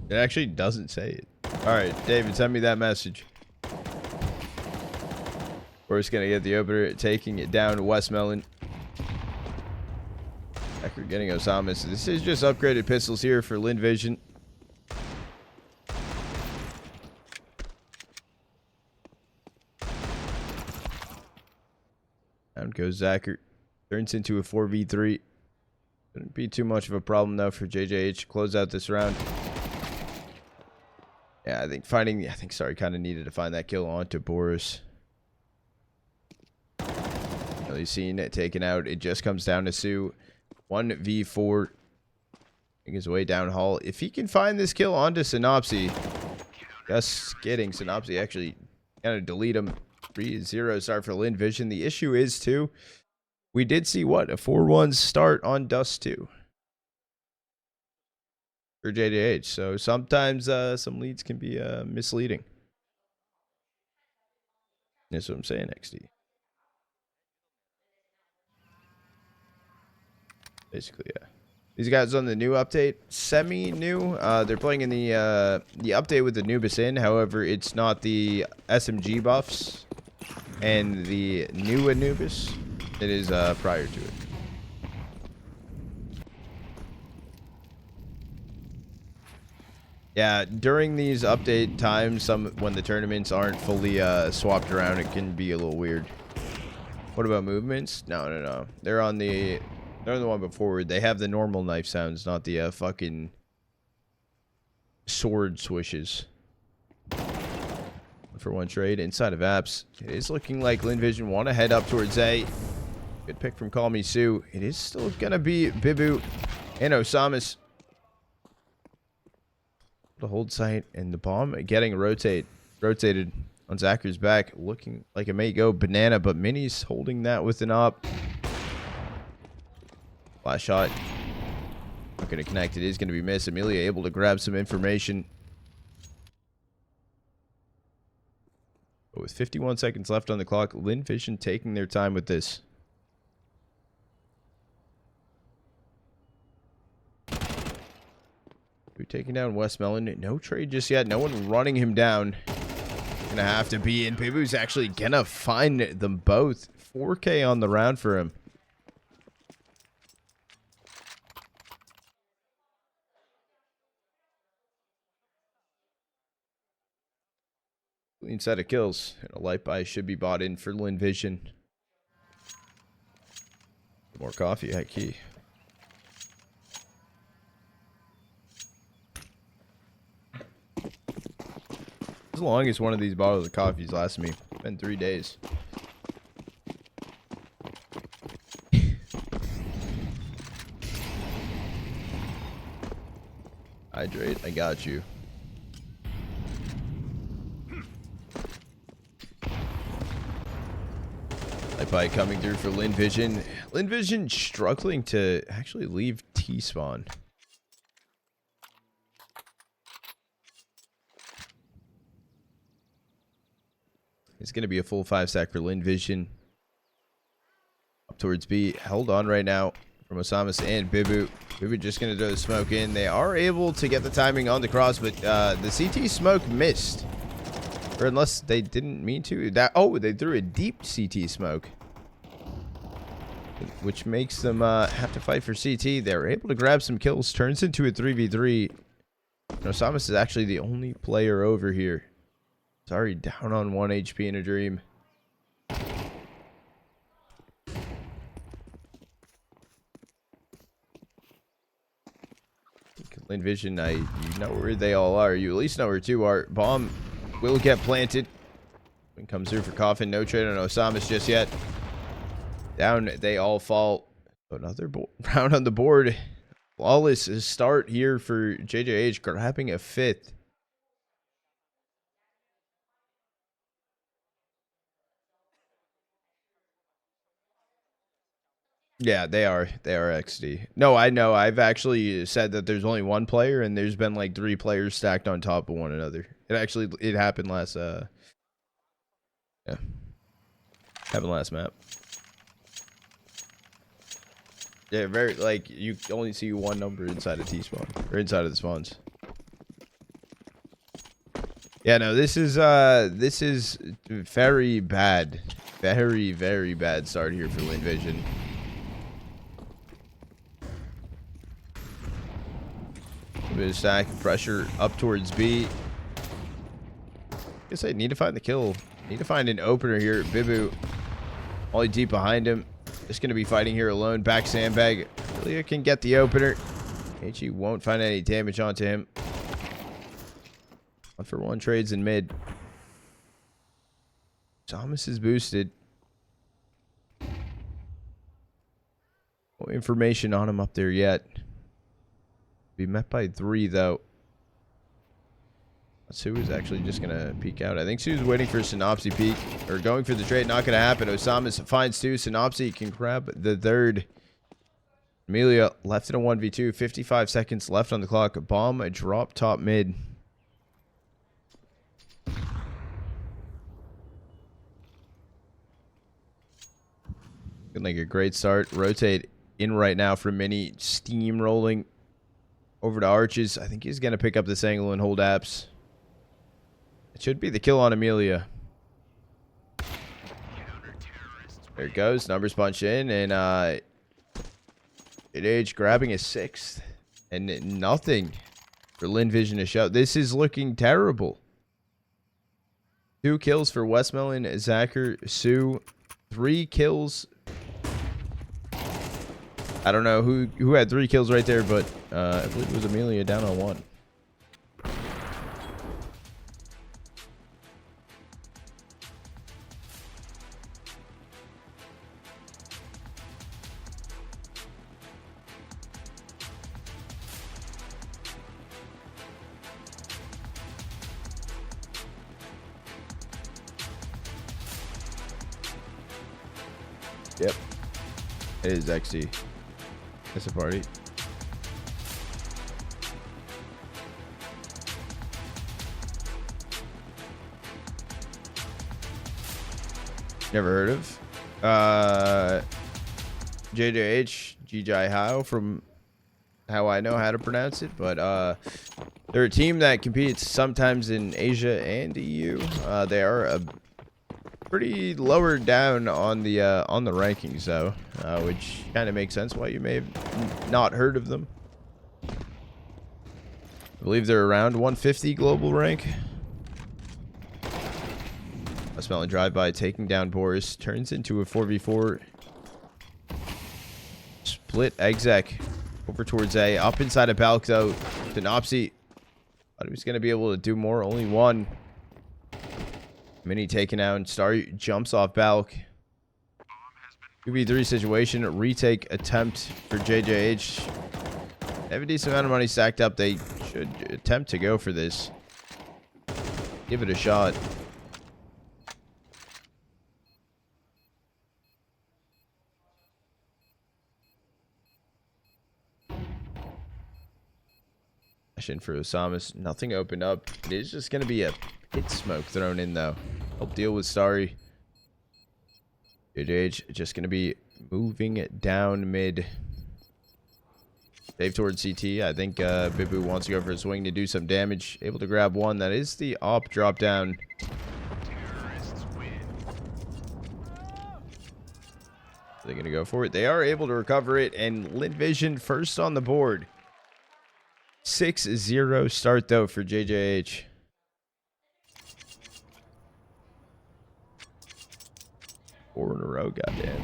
It actually doesn't say it. All right, David, send me that message. We're just gonna get the opener, taking it down to Westmelon. We're getting Osama. So this is just upgraded pistols here for Lynn Vision. Down goes Zachary. Turns into a 4v3. Shouldn't be too much of a problem though for JiJieHao to close out this round. Yeah, I think Starry kind of needed to find that kill onto BOROS. Really seen it taken out. It just comes down to Sue. 1v4. Making his way down hall. If he can find this kill onto sinnopsyy. Just kidding. sinnopsyy actually kind of delete him. 3-0 start for Lynn Vision. The issue is too, we did see what? A 4-1 start on Dust 2. For JiJieHao. So sometimes some leads can be misleading. That's what I'm saying, XD. Basically, yeah. These guys on the new update, semi-new. They're playing in the update with Anubis in. However, it's not the SMG buffs and the new Anubis, it is prior to it. Yeah, during these update times, when the tournaments aren't fully swapped around, it can be a little weird. What about movements? No. They're on the one before. They have the normal knife sounds, not the fucking sword swishes. For one trade inside of apps, it is looking like Lynn Vision want to head up towards A. Good pick from Call Me Sue. It is still gonna be Bibu and Osamas. The hold site and the bomb getting rotated on Zachar's back, looking like it may go banana, but Minnie's holding that with an op. Last shot, not gonna connect. It is gonna be missed. Emilia able to grab some information. But with 51 seconds left on the clock, Lynn Vision taking their time with this. We're taking down Westmelon. No trade just yet. No one running him down. Gonna have to be in. Bibu's actually gonna find them both. 4K on the round for him. Clean set of kills. And a light buy should be bought in for Lynn Vision. More coffee, high key. As long as one of these bottles of coffees lasts me. It's been 3 days. Hydrate, I got you. Light bite coming through for Lynn Vision. Lynn Vision struggling to actually leave T-spawn. It's going to be a full 5-stack for Lynn Vision. Up towards B. Held on right now from Osamas and Bibu. Bibu just going to throw the smoke in. They are able to get the timing on the cross, but the CT smoke missed. Or unless they didn't mean to. Oh, they threw a deep CT smoke. Which makes them have to fight for CT. They're able to grab some kills. Turns into a 3v3. Osamas is actually the only player over here. Sorry, down on 1 HP in a dream. Lynn Vision, you know where they all are. You at least know where 2 are. Bomb will get planted. When comes through for Coffin. No trade on Osamas just yet. Down, they all fall. Another round on the board. Flawless start here for JiJieHao, grabbing a 5th. Yeah, they are. They are XD. No, I know. I've actually said that there's only 1 player, and there's been like 3 players stacked on top of one another. It happened last. Yeah, happened last map. Yeah, very like you only see 1 number inside a T spawn or inside of the spawns. Yeah, no, this is very bad, very bad start here for Lynn Vision. A bit of stack pressure up towards B. I guess I need to find the kill. Need to find an opener here. Bibu, only deep behind him. Just going to be fighting here alone. Back sandbag. Emelia can get the opener. HE won't find any damage onto him. 1-for-1 trades in mid. Thomas is boosted. No information on him up there yet. Be met by 3 though. Sue is actually just gonna peek out. I think Sue's waiting for sinnopsyy peek or going for the trade. Not gonna happen. Osamas finds 2. sinnopsyy can grab the 3rd. Emilia left in a 1v2. 55 seconds left on the clock. Bomb a drop top mid. Looking like a great start. Rotate in right now for Mini. Steamrolling over to Arches. I think he's going to pick up this angle and hold apps. It should be the kill on Emilia. There it goes. Numbers punch in, and JiJieHao grabbing a 6th, and nothing for Lynn Vision to show. This is looking terrible. 2 kills for Westmelon, sinnopsyy, 3 kills. I don't know who had 3 kills right there, but I believe it was Emilia down on 1. Yep. It is XD. It's a party. Never heard of. JiJieHao from how I know how to pronounce it, but they're a team that competes sometimes in Asia and EU. They are a pretty lower down on the rankings though, which kind of makes sense why you may have not heard of them. I believe they're around 150 global rank. Westmelon drive-by taking down BOROS, turns into a 4v4. Split exec over towards A, up inside of Balk though. sinnopsyy thought he was going to be able to do more, only 1. Mini taken out, and Starry jumps off Balk. 2v3 situation, retake attempt for JiJieHao. They have a decent amount of money stacked up. They should attempt to go for this. Give it a shot. In for Osamas, nothing opened up. It is just going to be a pit smoke thrown in though. Help deal with Starry. JiJieHao just going to be moving it down mid. Save towards CT. I think Bibu wants to go for a swing to do some damage. Able to grab 1. That is the op drop down. They're going to go for it. They are able to recover it, and Lynn Vision first on the board. 6-0 start though for JiJieHao. Four in a row, goddamn.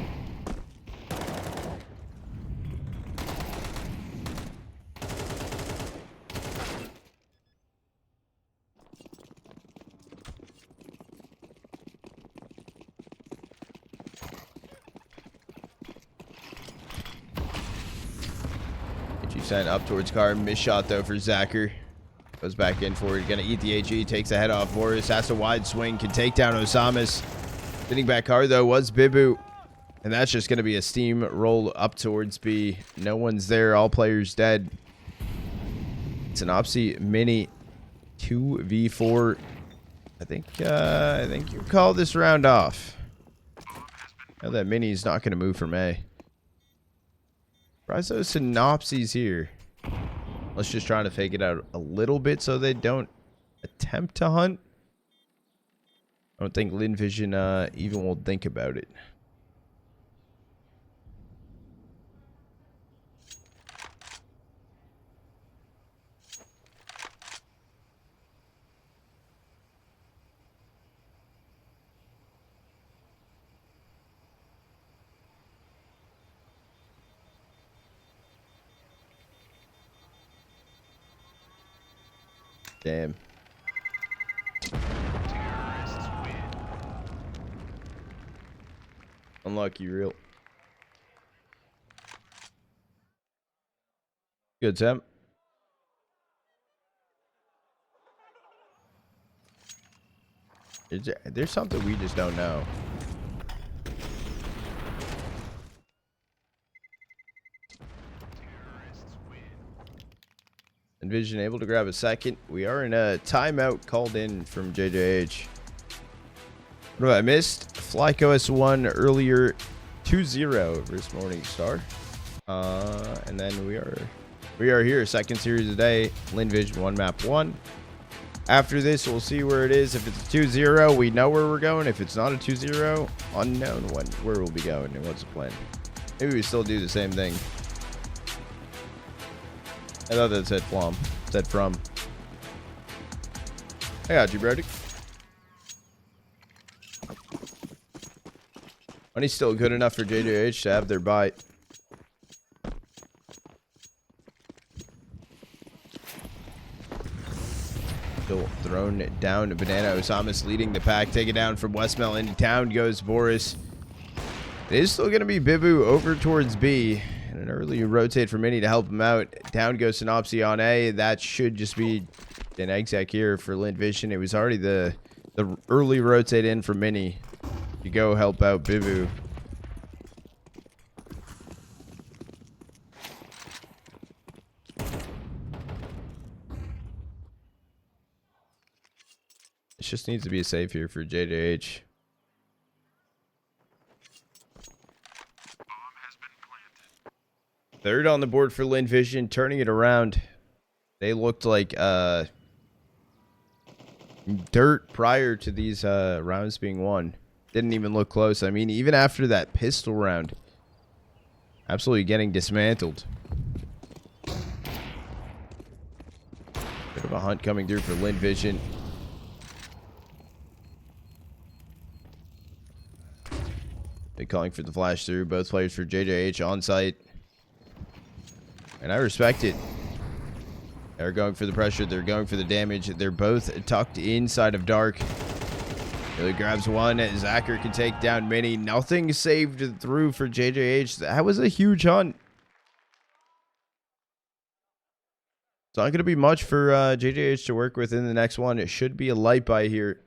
Sent up towards car. Missed shot though for Zacher. Goes back in for it. Gonna eat the HE. Takes the head off. BOROS has a wide swing. Can take down Osamas. Sitting back car though was Bibu. And that's just gonna be a steam roll up towards B. No one's there. All players dead. sinnopsyy mini 2v4. I think you call this round off. Now that mini's not gonna move from A. Those sinnopsyy's here. Let's just try to fake it out a little bit so they don't attempt to hunt. I don't think Lynn Vision even will think about it. Damn. Unlucky, real. Good temp. There's something we just don't know. Vision able to grab a second. We are in a timeout called in from JiJieHao. What have I missed? FlyCOS won earlier 2-0 versus Morningstar. And then we are here. Second series of the day. Lynn Vision 1 map 1. After this, we'll see where it is. If it's a 2-0, we know where we're going. If it's not a 2-0, unknown where we'll be going and what's the plan. Maybe we still do the same thing. I thought that said from. Said from. I got you, Brody. Money's still good enough for JiJieHao to have their bite. Still thrown down to Banana. Osama's leading the pack. Take it down from Westmelon. Down goes BOROS. It is still going to be Bibu over towards B. And an early rotate for Mini to help him out. Down goes sinnopsyy on A. That should just be an exec here for Lynn Vision. It was already the early rotate in for Mini to go help out Bibu. It just needs to be a save here for JiJieHao. Third on the board for Lynn Vision, turning it around. They looked like dirt prior to these rounds being won. Didn't even look close. I mean, even after that pistol round, absolutely getting dismantled. Bit of a hunt coming through for Lynn Vision. They're calling for the flash through. Both players for JiJieHao on site. And I respect it. They're going for the pressure. They're going for the damage. They're both tucked inside of dark. Really grabs one. Zacher can take down Mini. Nothing saved through for JiJieHao. That was a huge hunt. It's not going to be much for JiJieHao to work with in the next one. It should be a light buy here.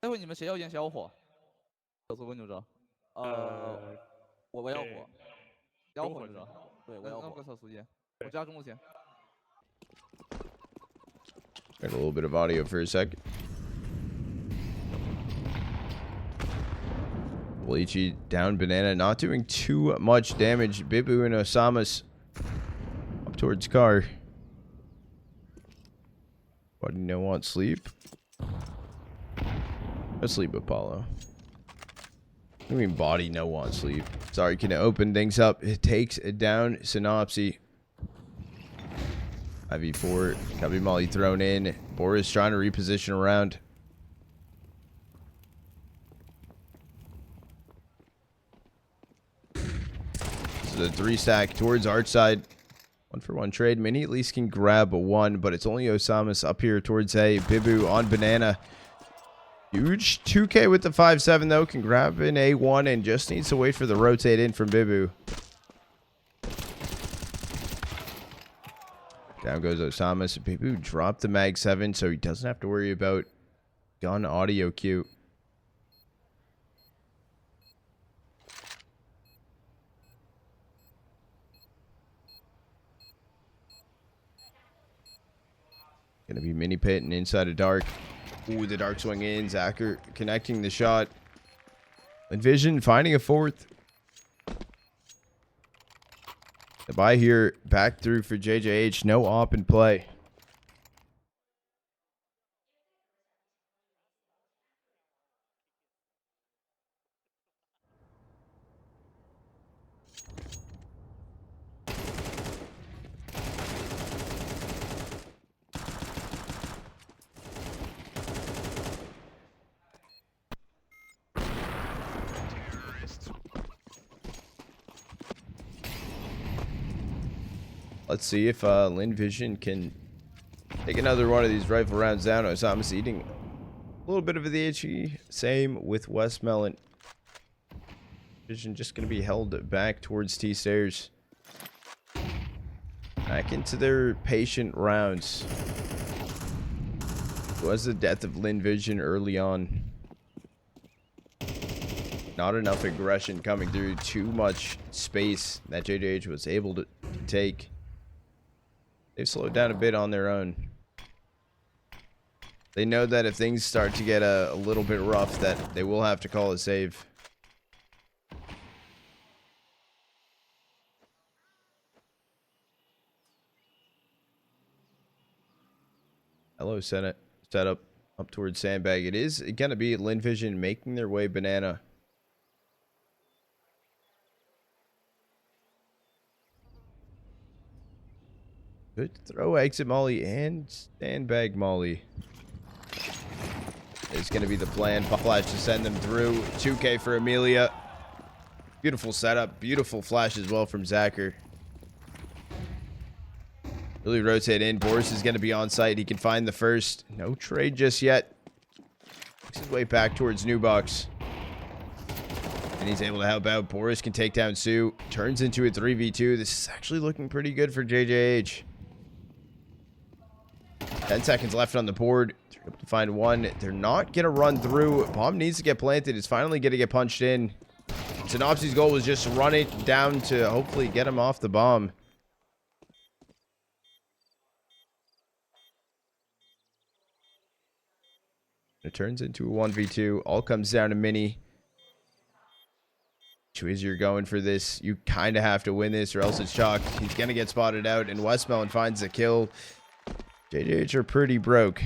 Got a little bit of audio for a second. Bleachy down Banana, not doing too much damage. Bibu and Osama's up towards car. Body no want sleep. No sleep, Apollo. I mean body no want sleep. Sorry, can open things up. It takes it down sinnopsyy. 5v4. Copy Molly thrown in. BOROS trying to reposition around. This is a 3-stack towards Arch side. 1-for-1 trade. Mini at least can grab a 1, but it's only Osama's up here towards A. Bibu on Banana. Huge 2K with the 5-7 though. Can grab an A1 and just needs to wait for the rotate in from Bibu. Down goes Osama. Bibu dropped the mag 7 so he doesn't have to worry about gun audio cue. Gonna be mini pit and inside of dark. Ooh, the dark swing in. Zacher connecting the shot. Lynn Vision finding a 4th. The buy here back through for JiJieHao. No op in play. Let's see if Lynn Vision can take another one of these rifle rounds down. Osama's eating a little bit of the HE. Same with Westmelon. Vision just going to be held back towards T stairs. Back into their patient rounds. It was the death of Lynn Vision early on. Not enough aggression coming through. Too much space that JiJieHao was able to take. They've slowed down a bit on their own. They know that if things start to get a little bit rough, that they will have to call a save. Hello, Senate. Set up towards Sandbag. It is going to be Lynn Vision making their way banana. Good throw, exit molly, and Sandbag molly. It's going to be the plan. Pop flash to send them through. 2K for Emilia. Beautiful setup. Beautiful flash as well from Zacher. Really rotate in. BOROS is going to be on site. He can find the first. No trade just yet. Makes his way back towards New Box. And he's able to help out. BOROS can take down Sue. Turns into a 3v2. This is actually looking pretty good for JiJieHao. 10 seconds left on the board. They're able to find one. They're not going to run through. Bomb needs to get planted. It's finally going to get punched in. Sinnopsyy's goal was just run it down to hopefully get him off the bomb. It turns into a 1v2. All comes down to Mini. Which you're going for this. You kind of have to win this or else it's chalked. He's going to get spotted out, and Westmelon finds the kill. JiJieHao are pretty broke.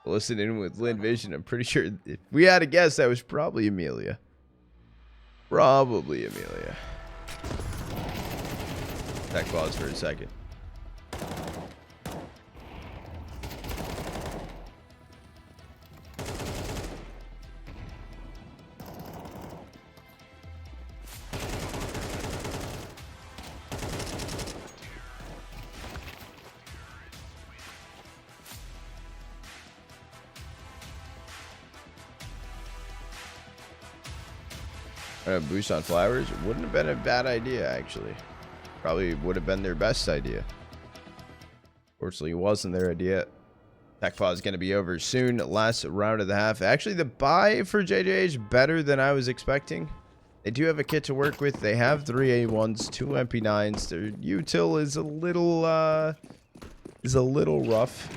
Listen in with Lynn Vision. I'm pretty sure if we had a guess, that was probably Emilia. Probably Emilia. Tech pause for a second. Boost on flowers wouldn't have been a bad idea, actually. Probably would have been their best idea. Fortunately, it wasn't their idea. Tech pause is going to be over soon. Last round of the half. Actually, the buy for JiJieHao is better than I was expecting. They do have a kit to work with. They have 3 A1s, 2 MP9s. Their util is a little rough.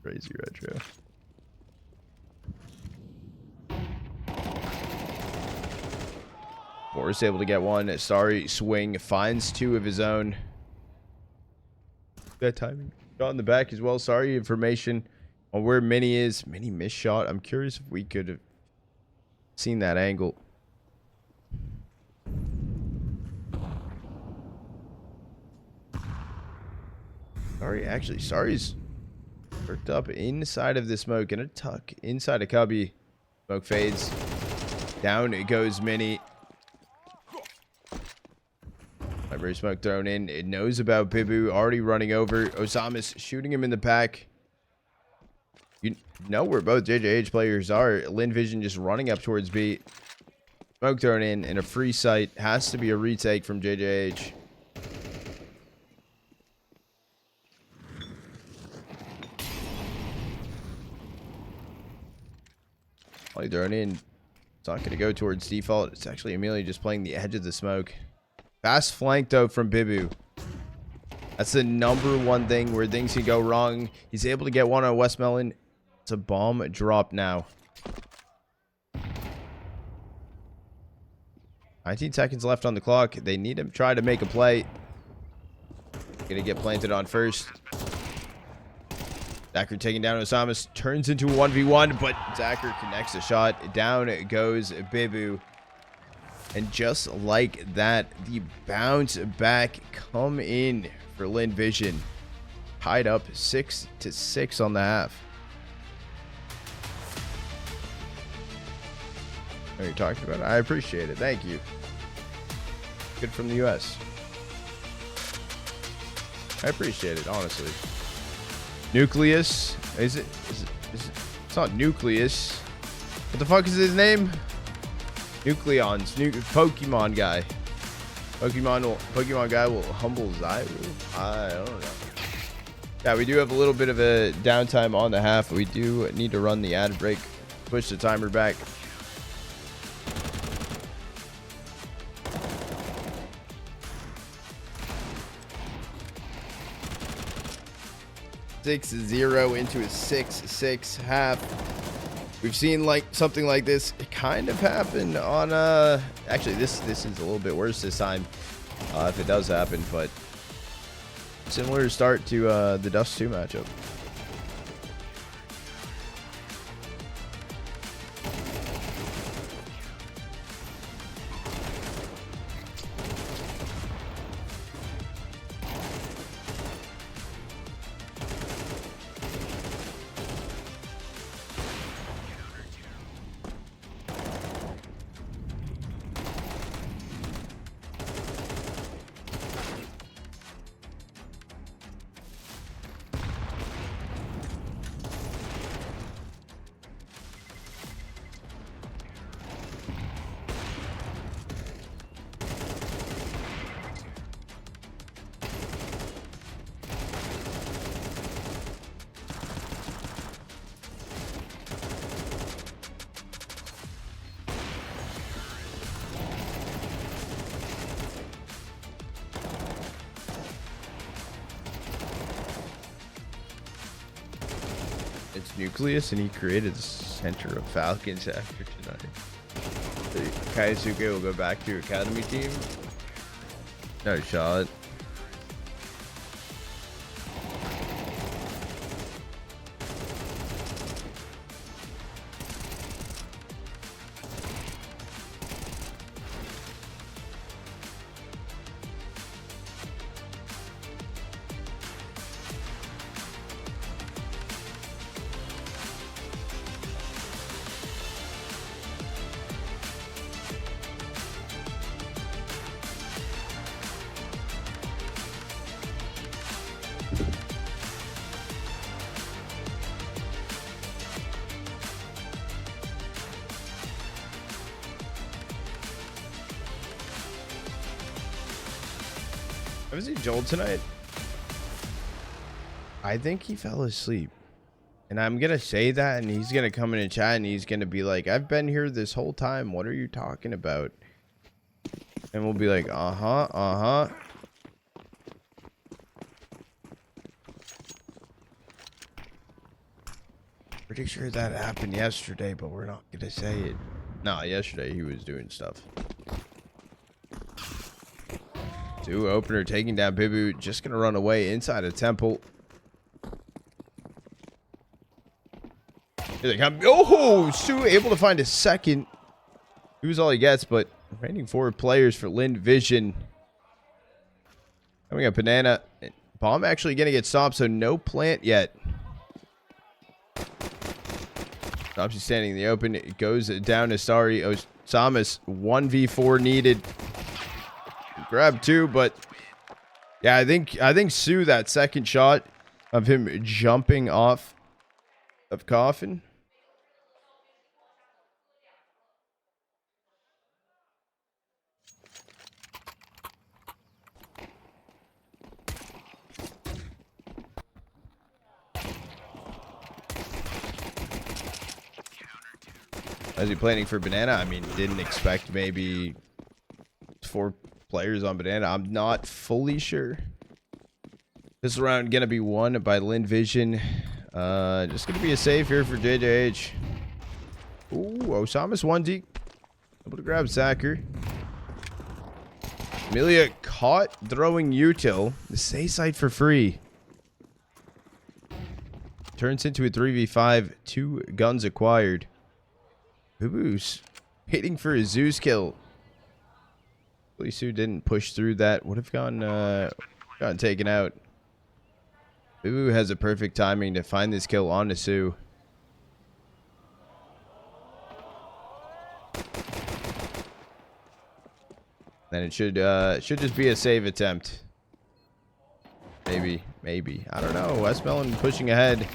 Crazy retro. BOROS able to get one. Starry swing finds 2 of his own. That timing. Shot in the back as well. Sorry, information on where Mini is. Mini missed shot. I'm curious if we could have seen that angle. Starry's perked up inside of the smoke. Gonna tuck inside a cubby. Smoke fades. Down it goes Mini. Library smoke thrown in. It knows about Bibu already running over. Osama's shooting him in the back. You know where both JiJieHao players are. Lynn Vision just running up towards B. Smoke thrown in and a free sight. Has to be a retake from JiJieHao. Only thrown in. It's not going to go towards default. It's actually Emilia just playing the edge of the smoke. Fast flank, though, from Bibu. That's the #1 thing where things can go wrong. He's able to get one on Westmelon. It's a bomb drop now. 19 seconds left on the clock. They need to try to make a play. Going to get planted on first. Zacher taking down Osama, turns into a 1v1, but Zacher connects the shot. Down goes Bibu. And just like that, the bounce back come in for Lynn Vision. Tied up 6-6 on the half. What are you talking about? I appreciate it. Thank you. Good from the US. I appreciate it, honestly. Nucleus. Is it? It's not Nucleus. What the fuck is his name? Nucleons. Pokemon guy. Pokemon guy will humble Zhi. I don't know. Yeah, we do have a little bit of a downtime on the half. We do need to run the ad break. Push the timer back. 6-0 into a 6-6 half. We've seen like something like this. It kind of happened on actually this is a little bit worse this time, if it does happen, but similar start to the Dust 2 matchup. It's Nucleus, and he created the center of Falcons after tonight. So Kaisuke will go back to Academy team. No shot. Was he Joel tonight? I think he fell asleep. And I'm going to say that, and he's going to come in and chat, and he's going to be like, I've been here this whole time. What are you talking about? And we'll be like, uh-huh. Pretty sure that happened yesterday, but we're not going to say it. Nah, yesterday he was doing stuff. 2 opener taking down Bibu. Just gonna run away inside a temple. Here they come. Oh, Su able to find a second. He was all he gets, but remaining 4 players for Lynn Vision. Coming up, Banana. Bomb actually gonna get stopped, so no plant yet. Stops standing in the open. It goes down to Starry. Osamas 1v4 needed. Grab 2, but yeah, I think Su, that second shot of him jumping off of Coffin. Is he planning for Banana? I mean, didn't expect maybe 4 players on Banana. I'm not fully sure. This round gonna be won by Lynn Vision. Just gonna be a save here for JiJieHao. Ooh, Osamas 1D. Able to grab Sacker. Emilia caught throwing util. The say site for free. Turns into a 3v5. 2 guns acquired. Bibu's waiting for a Zeus kill. Su didn't push through that. Would have gotten taken out. Bibu has a perfect timing to find this kill on Su. Then it should just be a save attempt. Maybe. I don't know. Westmelon pushing ahead.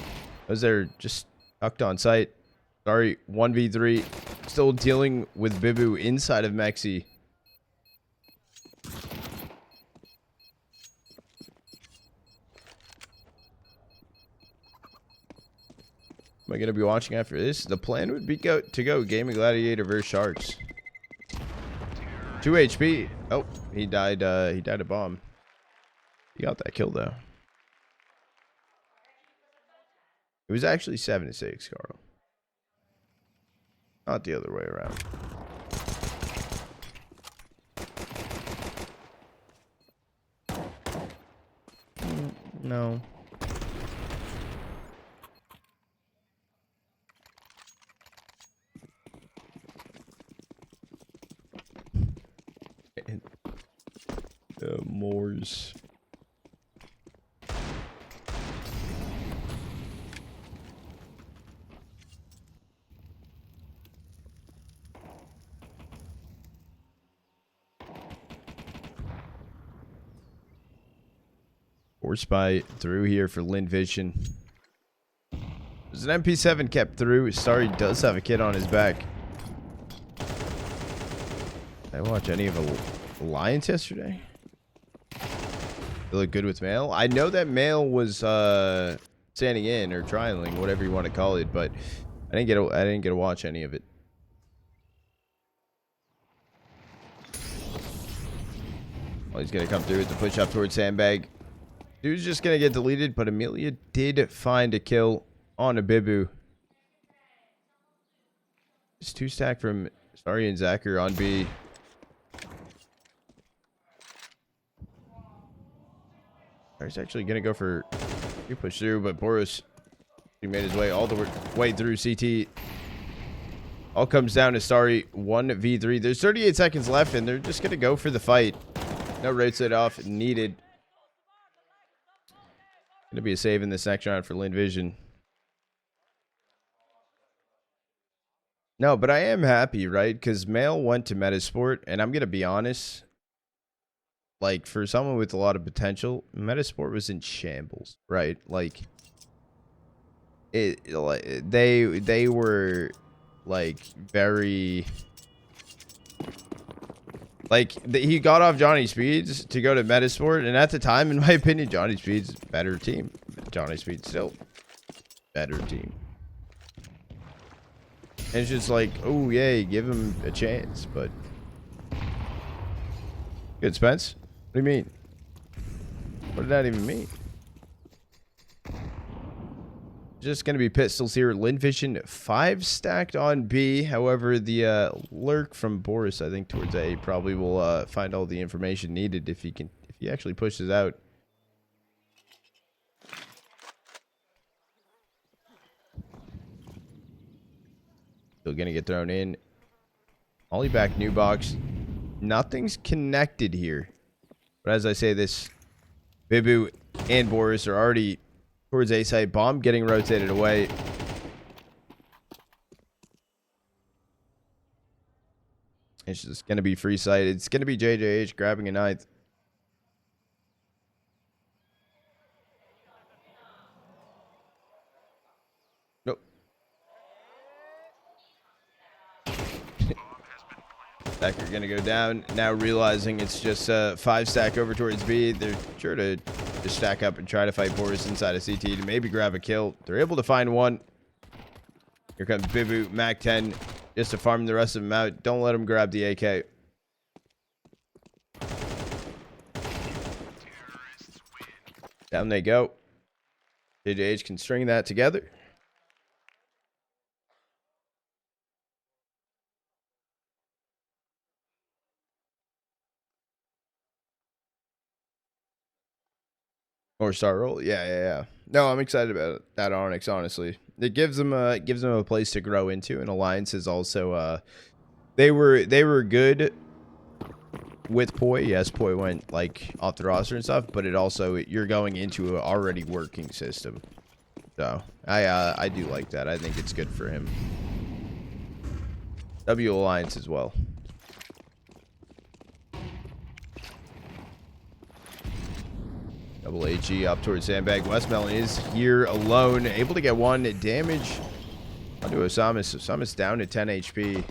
Those are just tucked on site. Sorry, 1v3. Still dealing with Bibu inside of Mexi. Am I going to be watching after this? The plan would be to go Gaming Gladiator versus Sharks. 2 HP. Oh, he died a bomb. He got that kill though. It was actually 7-6, Carl. Not the other way around. No. Moors. Or spy through here for Lynn Vision. There's an MP7 kept through. Starry does have a kid on his back. Did I watch any of the Lions yesterday? They look good with Mail. I know that Mail was standing in or trialing, whatever you want to call it, but I didn't get to watch any of it. Well, he's gonna come through with the push up towards Sandbag. Dude's just gonna get deleted, but Emilia did find a kill on a Bibu. It's 2-stack from Starry and Zacher on B. He's actually gonna go for you push through, but BOROS, he made his way all the way through CT. All comes down to Starry 1v3. There's 38 seconds left, and they're just gonna go for the fight. No rotate off needed. Gonna be a save in this next round for Lynn Vision. No, but I am happy, right? Because Mail went to Metasport, and I'm gonna be honest. Like, for someone with a lot of potential, Metasport was in shambles, right? Like, they were like very like he got off Johnny Speeds to go to Metasport, and at the time, in my opinion, Johnny Speeds better team. Johnny Speeds still better team. And it's just like, oh yay, give him a chance, but good, Spence. What do you mean? What did that even mean? Just going to be pistols here. Lynn Vision 5 stacked on B. However, the lurk from BOROS, I think, towards A probably will find all the information needed if he actually pushes out. Still going to get thrown in. Ollie back, new box. Nothing's connected here. But as I say this, Bibu and BOROS are already towards A site. Bomb getting rotated away. It's just going to be free site. It's going to be JiJieHao grabbing a 9th. Nope. Stacker going to go down. Now realizing it's just a 5-stack over towards B. They're sure to just stack up and try to fight BOROS inside of CT to maybe grab a kill. They're able to find one. Here comes Bibu, Mac 10, just to farm the rest of them out. Don't let them grab the AK. Down they go. JiJieHao can string that together. Or start roll. Yeah. No, I'm excited about that Onyx, honestly. It gives them a place to grow into, and Alliance is also they were good with Poi. Yes, Poi went like off the roster and stuff, but it also, you're going into an already working system. So I do like that. I think it's good for him. W Alliance as well. Double AG up towards Sandbag. Westmelon is here alone, able to get 1 damage onto Osamis. Osamis down to 10 HP.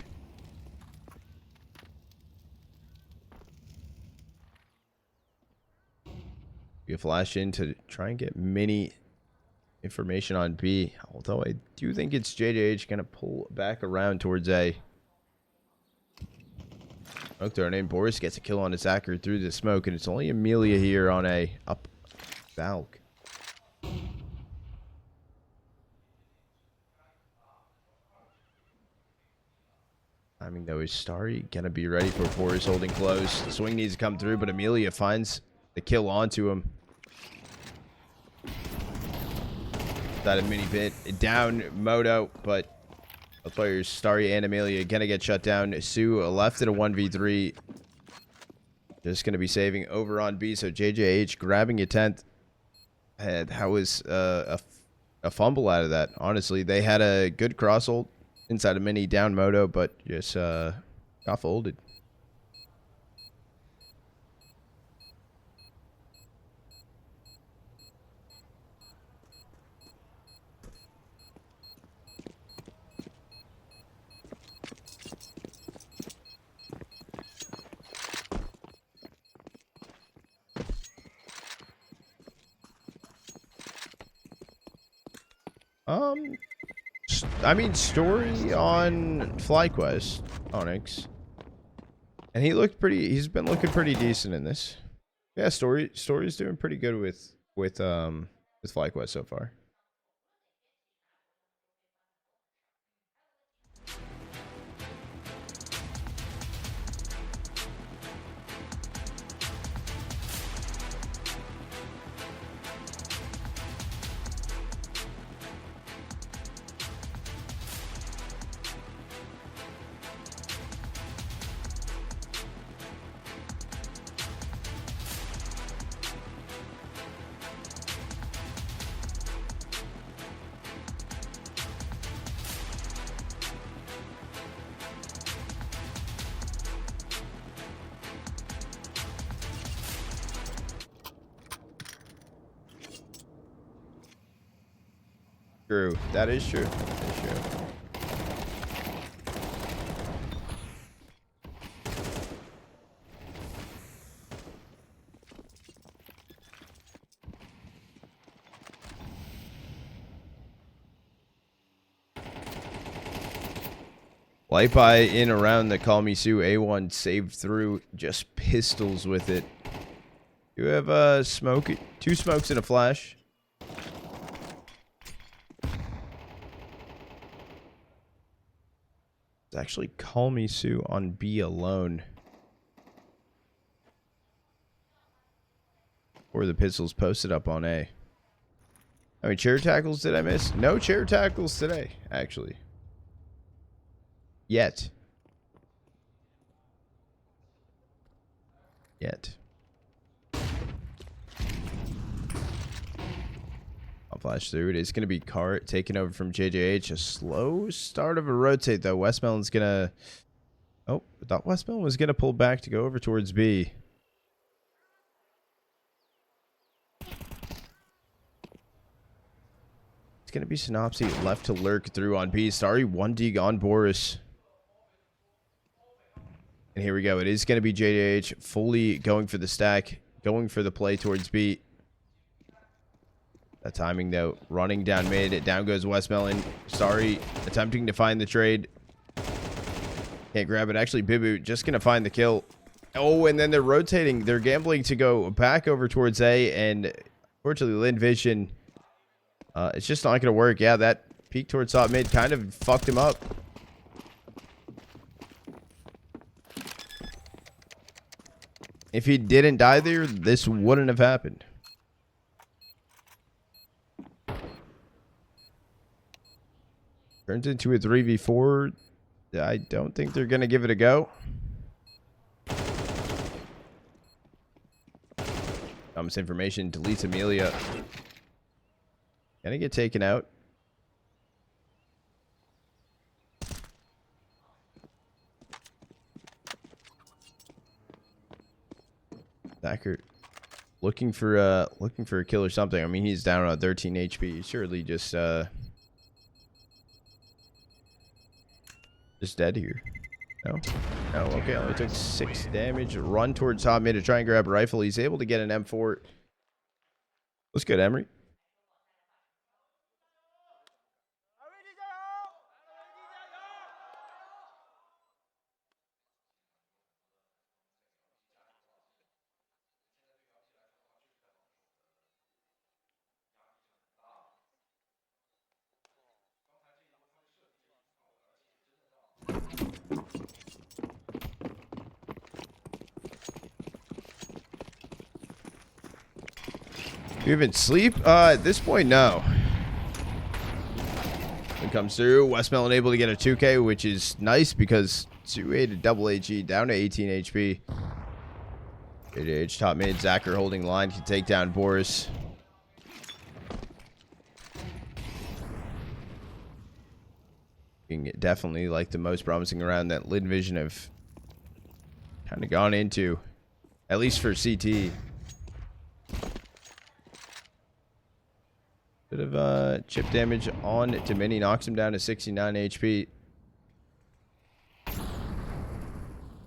You flash in to try and get mini information on B. Although I do think it's JiJieHao going to pull back around towards A. Smoke thrown in. BOROS gets a kill on his hacker through the smoke, and it's only Emilia here on A. Up Valk. Timing though is Starry gonna be ready for BOROS holding close. The swing needs to come through, but Emilia finds the kill onto him. That a mini bit down Moto, but both players Starry and Emilia gonna get shut down. Sue left in a 1v3. Just gonna be saving over on B. So JiJieHao grabbing a 10th. And that was a fumble out of that. Honestly, they had a good cross hold inside a mini down Moto, but just got folded. I mean, Story on FlyQuest, Onyx, and he's been looking pretty decent in this. Yeah, Story's doing pretty good with FlyQuest so far. True. That is true. That is true. Light by in around the Call Me Sue. A1 saved through. Just pistols with it. You have two smokes and a flash. It's actually Call Me Sue on B alone. Or the pistols posted up on A. I mean, chair tackles did I miss? No chair tackles today, actually. Yet. I'll flash through it. It's going to be Cart taking over from JiJieHao. A slow start of a rotate, though. Westmelon's going to... Oh, I thought Westmelon was going to pull back to go over towards B. It's going to be sinnopsyy left to lurk through on B. Starry 1D on BOROS. And here we go. It is going to be JiJieHao fully going for the stack. Going for the play towards B. That timing, though. Running down mid. Down goes Westmelon. Starry attempting to find the trade. Can't grab it. Actually, Bibu just going to find the kill. Oh, and then they're rotating. They're gambling to go back over towards A. And unfortunately, Lynn Vision, it's just not going to work. Yeah, that peek towards top mid kind of fucked him up. If he didn't die there, this wouldn't have happened. Turns into a 3v4. I don't think they're going to give it a go. Information deletes Emilia. Gonna get taken out. Thacker looking for a kill or something. I mean, he's down on 13 HP. He's surely just dead here. No. No, okay, only took 6 damage. Run towards top mid to try and grab a rifle. He's able to get an M4. Looks good, Emery. You even sleep? At this point, no. It comes through. Westmelon able to get a 2K, which is nice because 2A to double HE down to 18 HP. JiJieHao top mid. Zacher holding line. Can take down BOROS. Definitely like the most promising round that Lynn Vision have kind of gone into, at least for CT. Bit of chip damage on to Mini, knocks him down to 69 HP.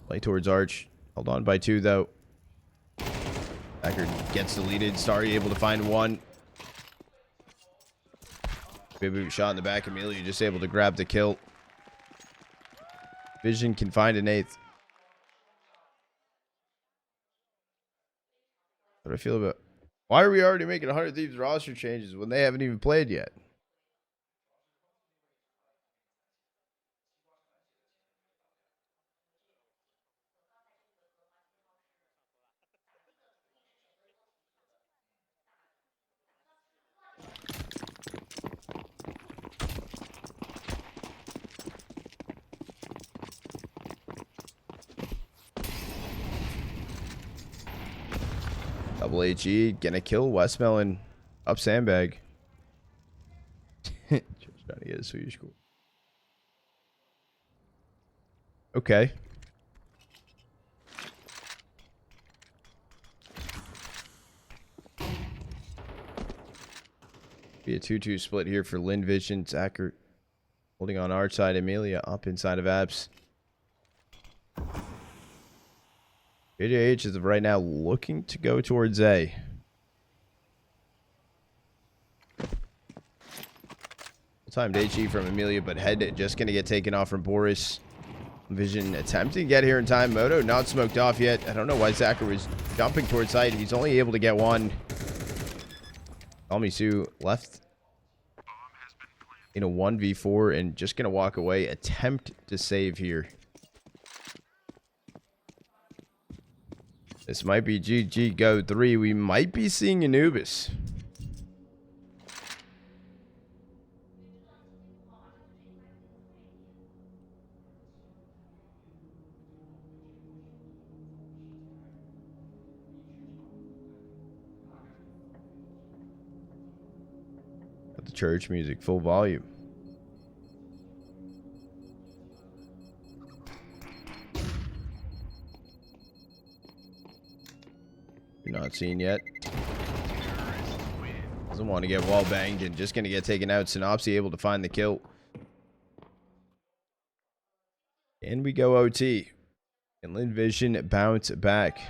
Play towards Arch. Held on by 2 though. Backer gets deleted. Starry able to find 1. Bibu shot in the back. Emilia just able to grab the kill. Vision can find an 8th. What do I feel about? Why are we already making 100 Thieves roster changes when they haven't even played yet? Double HE, gonna kill Westmelon. Up sandbag. Just trying to get a Swedish school. Okay. Be a 2-2 split here for Lynn Vision. Zacher holding on our side. Emilia up inside of Abs. JiJieHao is right now looking to go towards A. Timed HE from Emilia, but head just going to get taken off from BOROS. Vision attempting to get here in time. Moto not smoked off yet. I don't know why Zacher was jumping towards side. He's only able to get 1. Sinnopsyy left in a 1v4 and just going to walk away. Attempt to save here. This might be JiJieHao 3. We might be seeing Anubis. Got the church music full volume. Not seen yet. Doesn't want to get wall banged and just going to get taken out. Sinnopsyy able to find the kill. And we go OT. And Lynn Vision bounce back.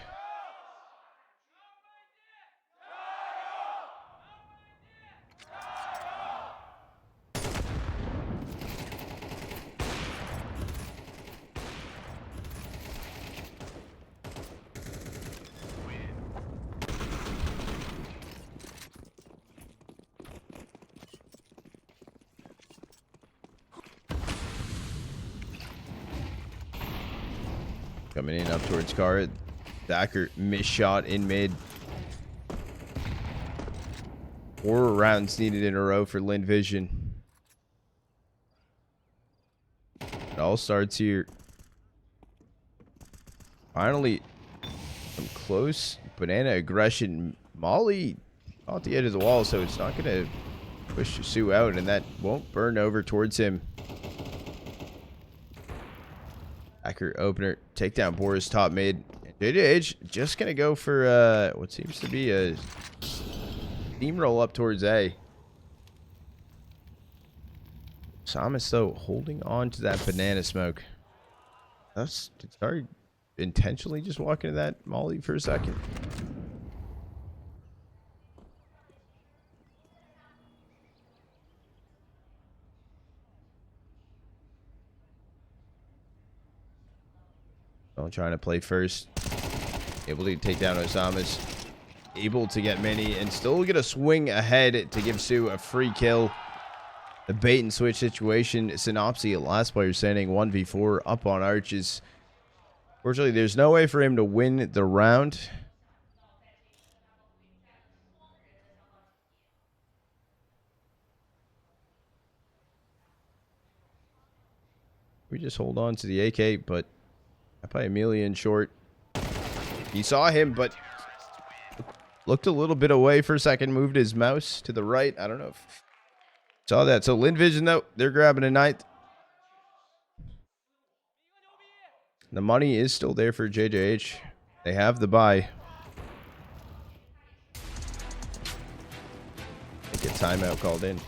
Coming in up towards Car. Zacher missed shot in mid. 4 rounds needed in a row for Lynn Vision. It all starts here. Finally, some close banana aggression. Molly off the edge of the wall, so it's not going to push JiJieHao out, and that won't burn over towards him. Accurate opener, take down BOROS top mid. JiJieHao just gonna go for what seems to be a steamroll up towards A. Samus though holding on to that banana smoke. That's Starry intentionally just walking to that molly for a second. Trying to play first. Able to take down Osamas. Able to get Mini and still get a swing ahead to give JiJieHao a free kill. The bait and switch situation. Sinnopsyy, last player standing, 1v4 up on Arches. Fortunately, there's no way for him to win the round. We just hold on to the AK, but I play Emilia in short. He saw him, but looked a little bit away for a second, moved his mouse to the right. I don't know if saw that. So Lynn Vision, though, they're grabbing a ninth. The money is still there for JJH. They have the buy. Get timeout called in.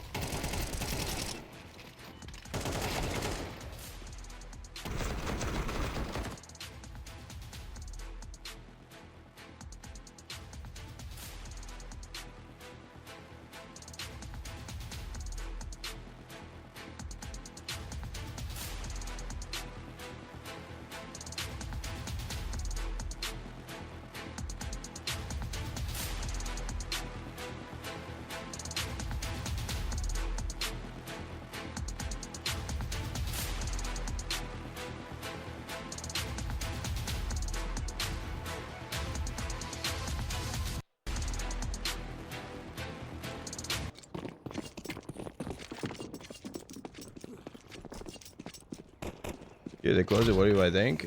Yeah, they close it. What do I think?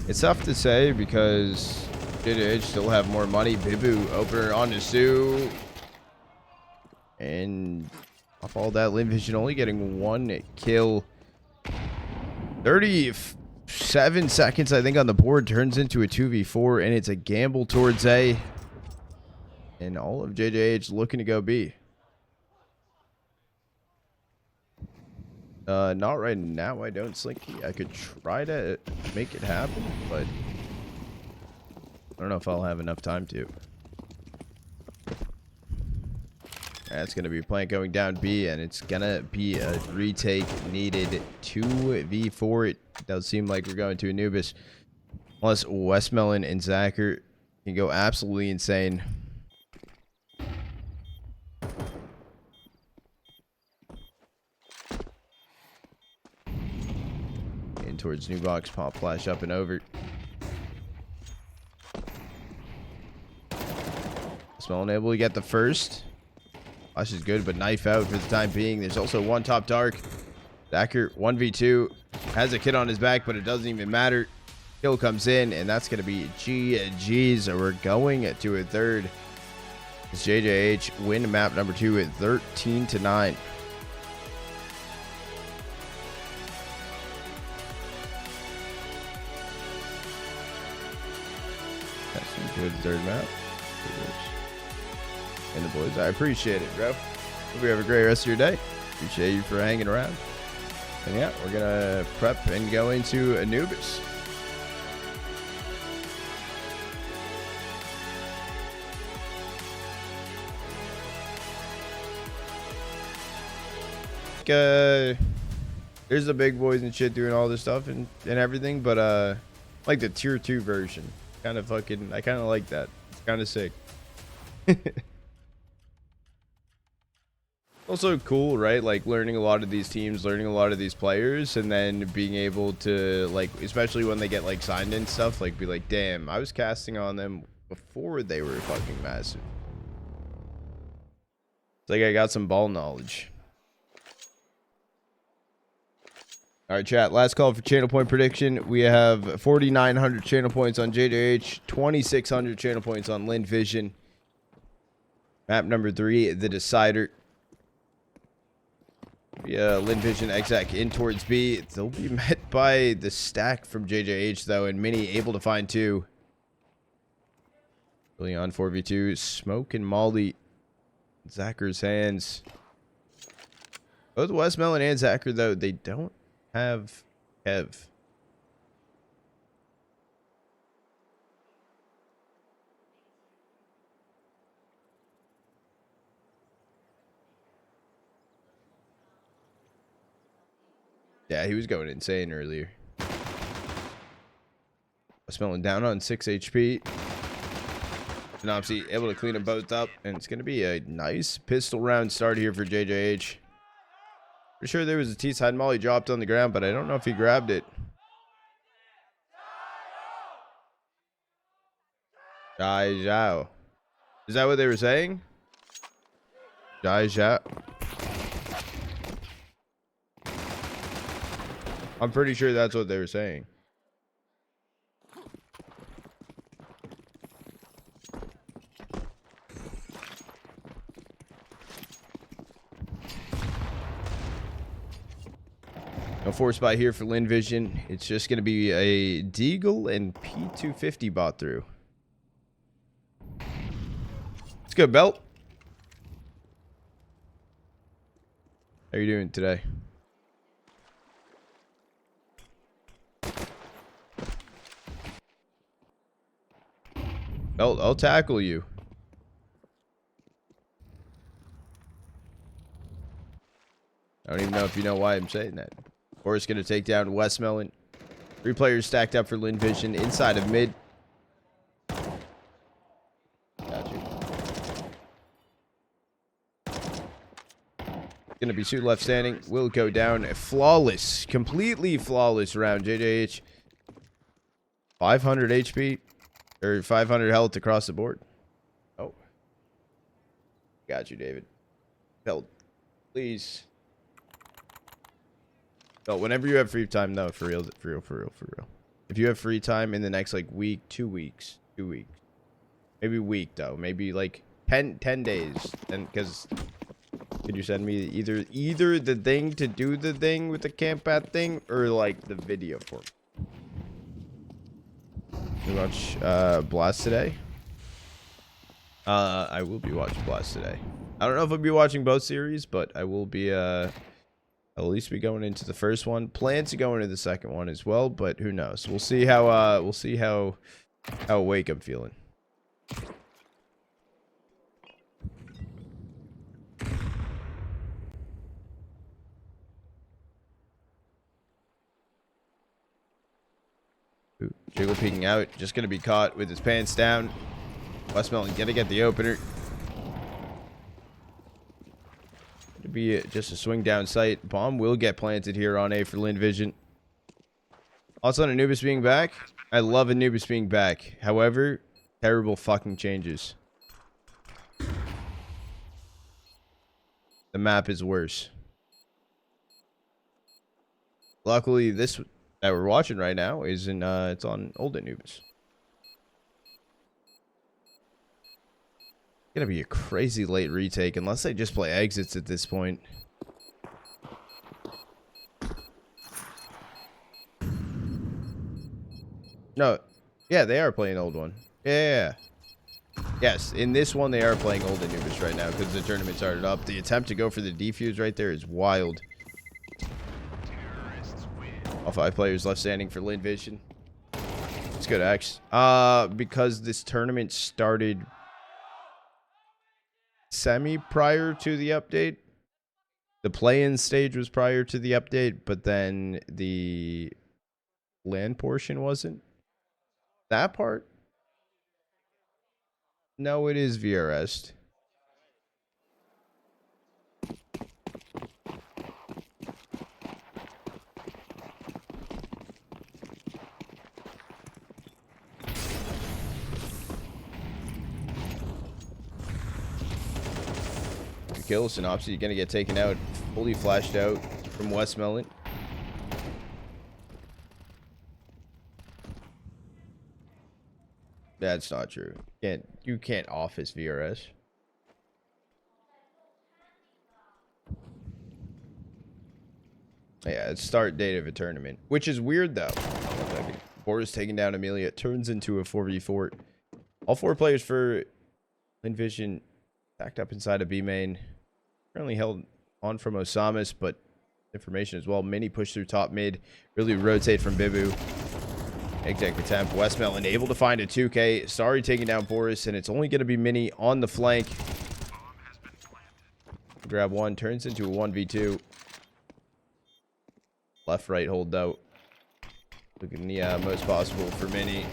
It's tough to say because JJH still have more money. Bibu opener on to Sue. And off all that, Lynn Vision only getting 1 kill. 37 seconds, I think, on the board. Turns into a 2v4, and it's a gamble towards A. And all of JJH looking to go B. Not right now, I don't, Slinky. I could try to make it happen, but I don't know if I'll have enough time to. That's going to be a plant going down B, and it's going to be a retake needed. 2v4. It does seem like we're going to Anubis. Unless Westmelon and Zacher can go absolutely insane. Towards new box, pop flash up and over. Smell able to get the first. Flash is good, but knife out for the time being. There's also one top dark. Zacher 1v2 has a kid on his back, but it doesn't even matter. Kill comes in, and that's going to be GG's. So we're going to a third. As JJH win map number 2 at 13-9. Good third map. And the boys, I appreciate it, bro. Hope you have a great rest of your day. Appreciate you for hanging around. And yeah, we're gonna prep and go into Anubis. There's the big boys and shit doing all this stuff and everything, but like the tier 2 version. Kind of fucking, I kind of like that. It's kind of sick. Also cool, right? Like learning a lot of these teams, learning a lot of these players, and then being able to, like, especially when they get like signed in stuff, like be like, damn, I was casting on them before they were fucking massive. It's like I got some ball knowledge. All right, chat. Last call for channel point prediction. We have 4,900 channel points on JJH, 2,600 channel points on Lynn Vision. Map number 3, the decider. Yeah, Lynn Vision exec in towards B. They'll be met by the stack from JJH though, and Mini able to find 2. Really on 4v2. Smoke and Molly. Zacher's hands. Both Westmelon and Zacher though, they don't have Kev. Yeah, he was going insane earlier. Westmelon down on 6 HP. Sinnopsyy able to clean them both up, and it's going to be a nice pistol round start here for JJH. For sure there was a T-side molly dropped on the ground, but I don't know if he grabbed it. JiJieHao. Is that what they were saying? JiJieHao. I'm pretty sure that's what they were saying. No force buy here for Lynn Vision. It's just going to be a Deagle and P250 bot through. It's good, Belt. How you doing today? I'll tackle you. I don't even know if you know why I'm saying that. BOROS going to take down Westmelon. 3 players stacked up for Lynn Vision inside of mid. Gotcha. Going to be 2 left standing. Will go down. Flawless. Completely flawless round. JiJieHao. 500 HP. Or 500 health across the board. Oh. Got you, David. Belt. Please. But whenever you have free time, though, for real. If you have free time in the next, like, week, 2 weeks. Maybe week, though. Maybe, like, 10 days. And, because, could you send me either the thing to do the thing with the camp bat thing, or, like, the video for me? You watch, Blast today? I will be watching Blast today. I don't know if I'll be watching both series, but I will be, at least be going into the first one. Plan to go into the second one as well, but who knows? We'll see how awake I'm feeling. Ooh, Jiggle peeking out, just gonna be caught with his pants down. Westmelon gonna get the opener. To be just a swing down sight. Bomb will get planted here on A for Lynn Vision. Also on Anubis being back. I love Anubis being back. However, terrible fucking changes. The map is worse. Luckily, this that we're watching right now is in it's on old Anubis. Gonna be a crazy late retake unless they just play exits at this point. No, yeah, they are playing old one. Yeah. Yes, in this one they are playing old Anubis right now because the tournament started up. The attempt to go for the defuse right there is wild. All 5 players left standing for Lynn Vision. Let's go to X. Because this tournament started semi prior to the update. The play-in stage was prior to the update, but then the LAN portion wasn't. That part? No, it is VRS. Kill. Sinnopsyy gonna get taken out. Fully flashed out from Westmelon. That's not true. You can't office VRS. Yeah, it's start date of a tournament, which is weird though. BOROS taking down Emilia. It turns into a 4v4. All 4 players for Lynn Vision backed up inside of B main. Currently held on from Osamis, but information as well. Mini push through top mid. Really rotate from Bibu. Exact attempt. Westmelon able to find a 2K. Starry taking down BOROS, and it's only going to be Mini on the flank. Grab 1. Turns into a 1v2. Left-right hold though. Looking the most possible for Mini.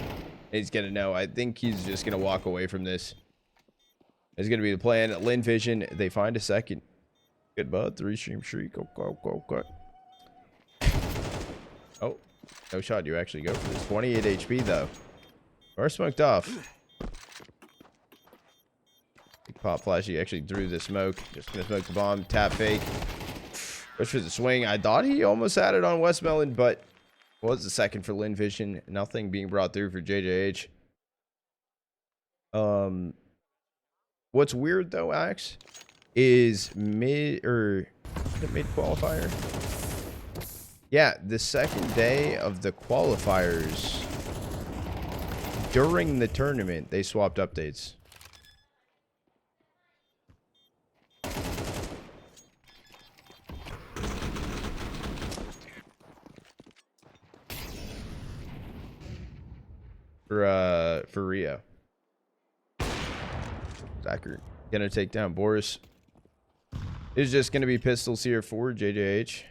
He's going to know. I think he's just going to walk away from this. It's going to be the plan. Lynn Vision, they find a second. Good bud. 3-stream shriek. Okay. Oh, no shot. You actually go for this. 28 HP, though. Or smoked off. Big pop flash. He actually threw the smoke. Just going to smoke the bomb. Tap fake. Goes for the swing. I thought he almost had it on Westmelon, but was the second for Lynn Vision. Nothing being brought through for JiJieHao. What's weird though, Axe, is mid qualifier. Yeah, the second day of the qualifiers during the tournament, they swapped updates. For Rio. Zachary gonna take down BOROS. It's just gonna be pistols here for JiJieHao.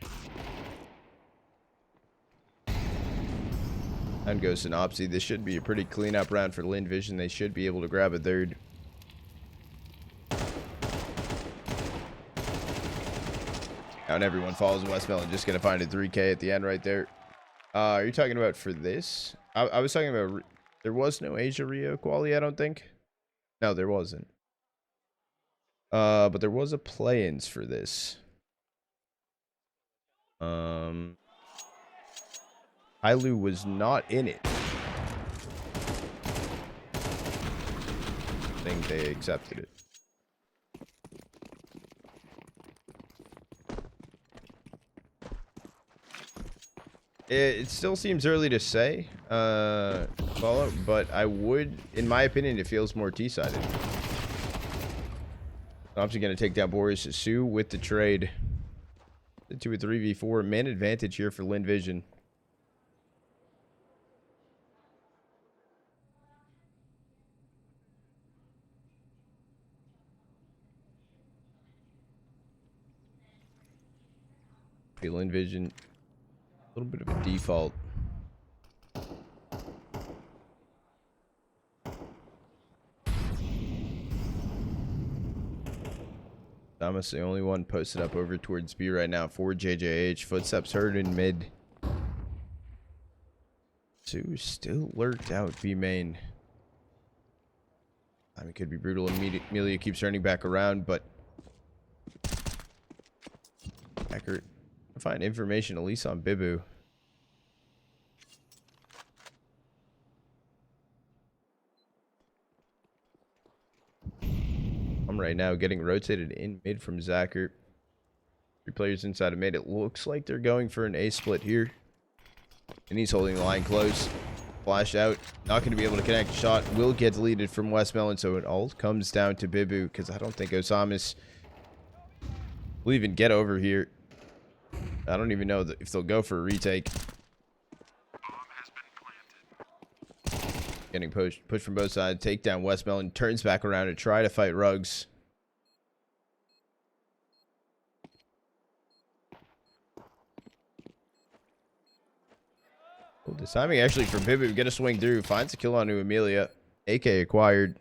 And goes sinnopsyy. This should be a pretty clean up round for Lynn Vision. They should be able to grab a third. And everyone follows Westmelon. Just gonna find a 3K at the end right there. Are you talking about for this? I was talking about. There was no Asia Rio quali, I don't think. No, there wasn't. But there was a play-ins for this. Hailu was not in it. I think they accepted it. It still seems early to say, follow, but I would, in my opinion, it feels more T-sided. Obviously going to take down BOROS Sue with the trade. Into a 3v4, man advantage here for Lynn Vision. Lynn Vision. A little bit of a default. Thomas, the only one posted up over towards B right now for JiJieHao. Footsteps heard in mid. Sue still lurked out B main. I mean, it could be brutal. Emilia keeps turning back around, but accurate. Find information at least on Bibu. I'm right now getting rotated in mid from Zacher. 3 players inside of mid. It looks like they're going for an A split here. And he's holding the line close. Flash out. Not going to be able to connect a shot. Will get deleted from Westmelon. So it all comes down to Bibu. Because I don't think Osamis will even get over here. I don't even know if they'll go for a retake. Getting pushed from both sides. Take down Westmelon. Turns back around to try to fight Rugs. Well, the timing actually for Bibu. Gonna swing through. Finds a kill onto Emilia. AK acquired.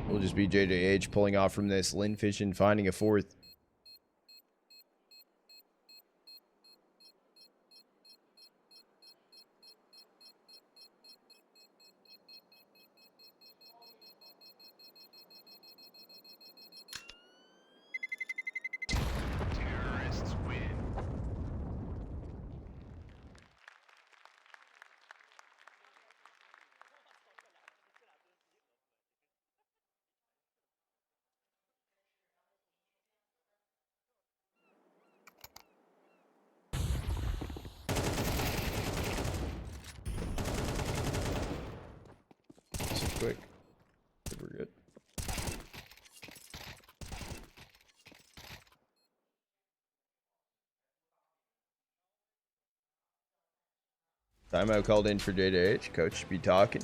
Will just be JiJieHao pulling off from this. Lynn Vision finding a 4th. Quick. We're good. Timeout called in for JiJieHao. Coach should be talking.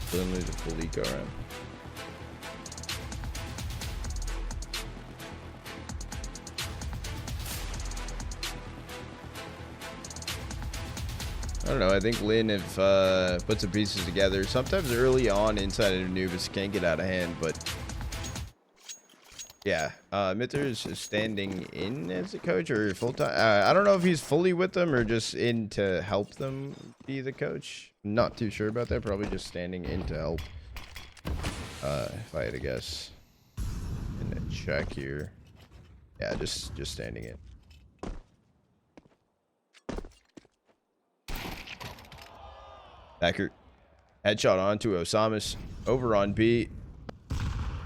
Suddenly the full eco round. I don't know. I think Lynn have put some pieces together. Sometimes early on inside of Anubis can get out of hand, but yeah, Mitter is standing in as a coach or full time. I don't know if he's fully with them or just in to help them be the coach. Not too sure about that. Probably just standing in to help. If I had to guess. And check here. Yeah, just standing in. Backer. Headshot onto Osamas. Over on B.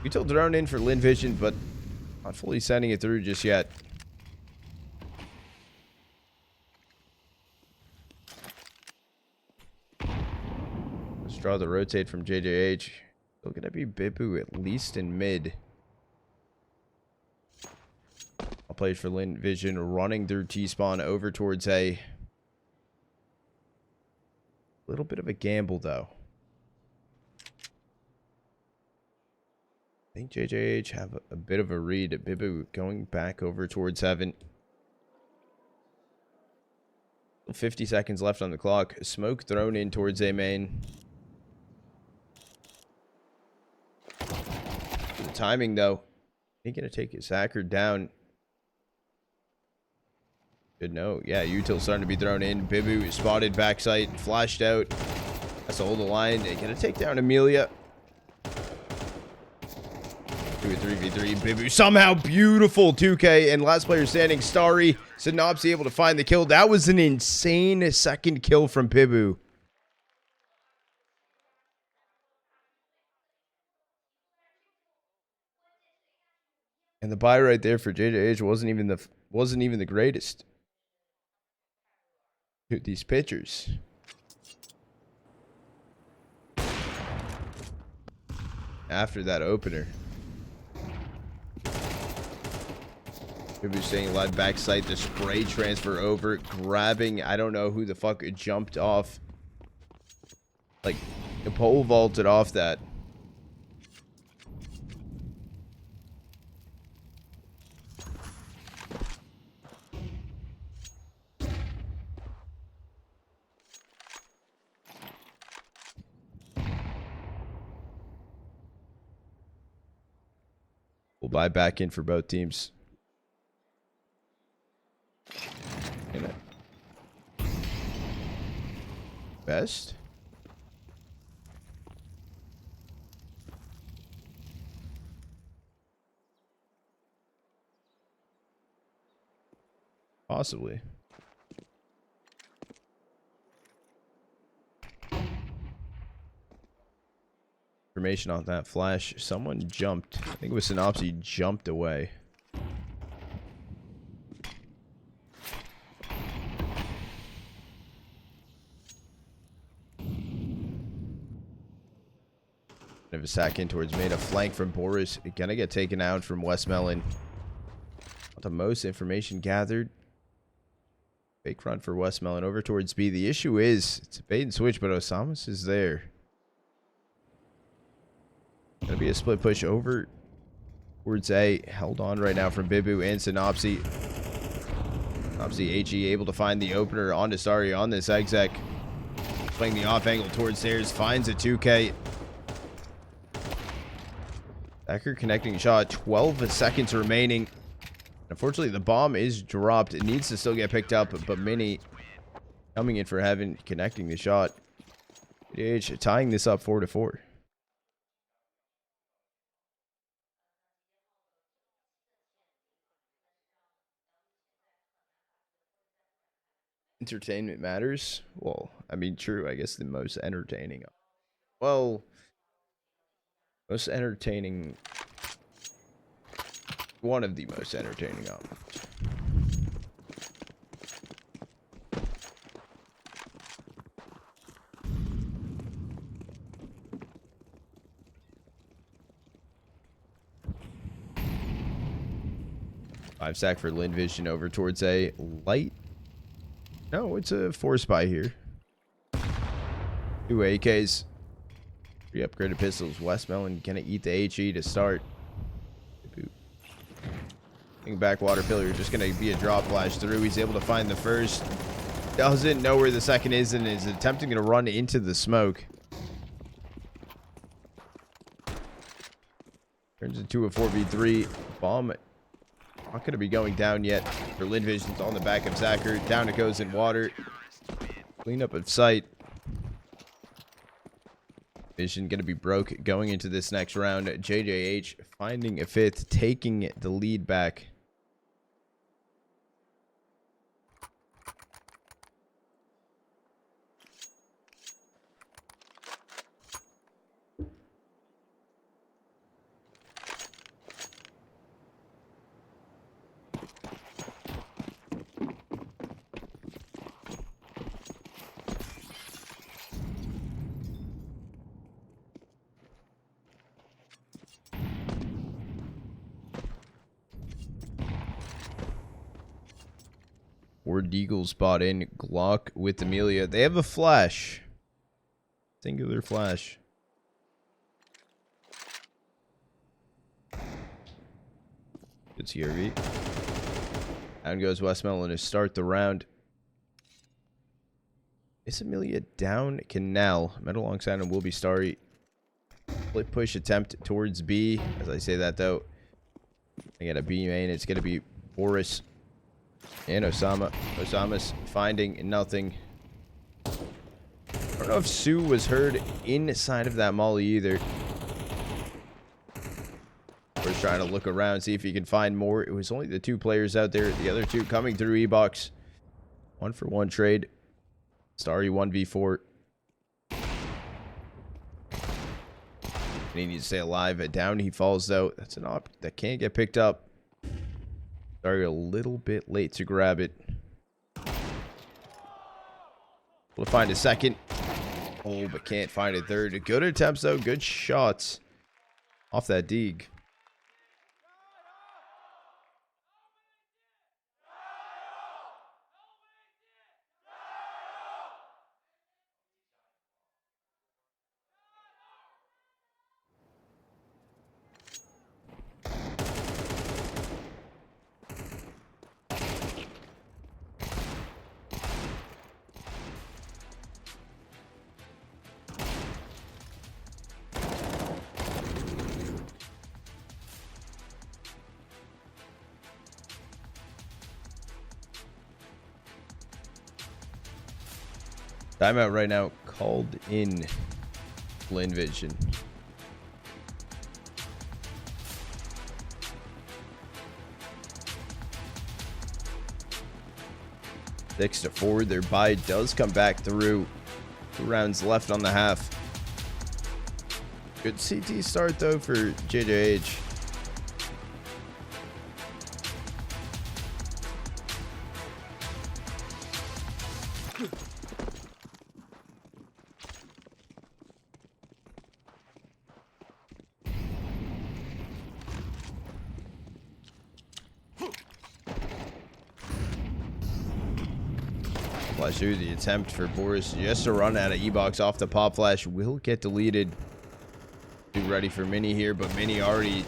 We told drone in for Lynn Vision, but not fully sending it through just yet. Let's draw the rotate from JiJieHao. Still gonna be Bibu at least in mid. I'll play for Lynn Vision running through T-spawn over towards A. Little bit of a gamble though. I think JiJieHao have a bit of a read at Bibu going back over towards heaven. 50 seconds left on the clock. Smoke thrown in towards A main. The timing though. Ain't gonna take his hacker down. Good no. Yeah, util starting to be thrown in. Bibu is spotted backside, flashed out. Has to hold the line. They're gonna take down Emilia. Do a 3v3. Bibu somehow beautiful 2K and last player standing. Starry. sinnopsyy able to find the kill. That was an insane second kill from Bibu. And the buy right there for JiJieHao wasn't even the greatest. Dude, these pitchers. After that opener. Bibu staying alive backside. The spray transfer over. Grabbing. I don't know who the fuck jumped off. Like, the pole vaulted off that. We'll buy back in for both teams. Best. Possibly. Information on that flash. Someone jumped. I think it was sinnopsyy jumped away. Of a sack in towards mid. A flank from BOROS. Gonna get taken out from Westmelon. Not the most information gathered. Fake run for Westmelon over towards B. The issue is it's a bait and switch, but Osamas is there. Gonna be a split push over towards A. Held on right now from Bibu and sinnopsyy. sinnopsyy HE able to find the opener onto Starry on this exec. Playing the off angle towards stairs. Finds a 2K. Backer connecting shot. 12 seconds remaining. Unfortunately, the bomb is dropped. It needs to still get picked up, but Mini coming in for heaven, connecting the shot. JiJieHao tying this up 4-4. Entertainment matters. Well, I mean, true. I guess the most entertaining. Well, most entertaining. One of the most entertaining options. Five sack for Lynn Vision over towards A. Light. No, it's a 4-spy here. 2 AKs. 3 upgraded pistols. Westmelon gonna eat the HE to start. Backwater pillar, just gonna be a drop flash through. He's able to find the first. Doesn't know where the second is and is attempting to run into the smoke. Turns into a 4v3. Bomb Not going to be going down yet. For Lynn Vision's on the back of Zacher. Down it goes in water. Clean up of sight. Vision going to be broke going into this next round. JiJieHao finding a fifth, taking the lead back. Or Deagle spot in. Glock with Emilia. They have a flash. Singular flash. Good CRV. Down goes Westmelon to start the round. Is Emilia down? Canal. Met alongside him will be Starry. Split push attempt towards B. As I say that though, I got a B main. It's going to be BOROS. And Osama's finding nothing. I don't know if Sue was heard inside of that molly either. We're trying to look around, see if he can find more. It was only the two players out there. The other two coming through E-Box. 1-for-1 trade. Starry 1v4. He needs to stay alive. Down he falls though. That's an op that can't get picked up. Starry a little bit late to grab it. We'll find a second. Oh, but can't find a third. Good attempts though. Good shots off that Deeg. Timeout right now called in Lynn Vision. Six to 4. Their buy does come back through. 2 rounds left on the half. Good CT start though for JiJieHao. Flash through the attempt for BOROS just to run out of E-Box off the pop flash will get deleted. Be ready for Mini here, but Mini already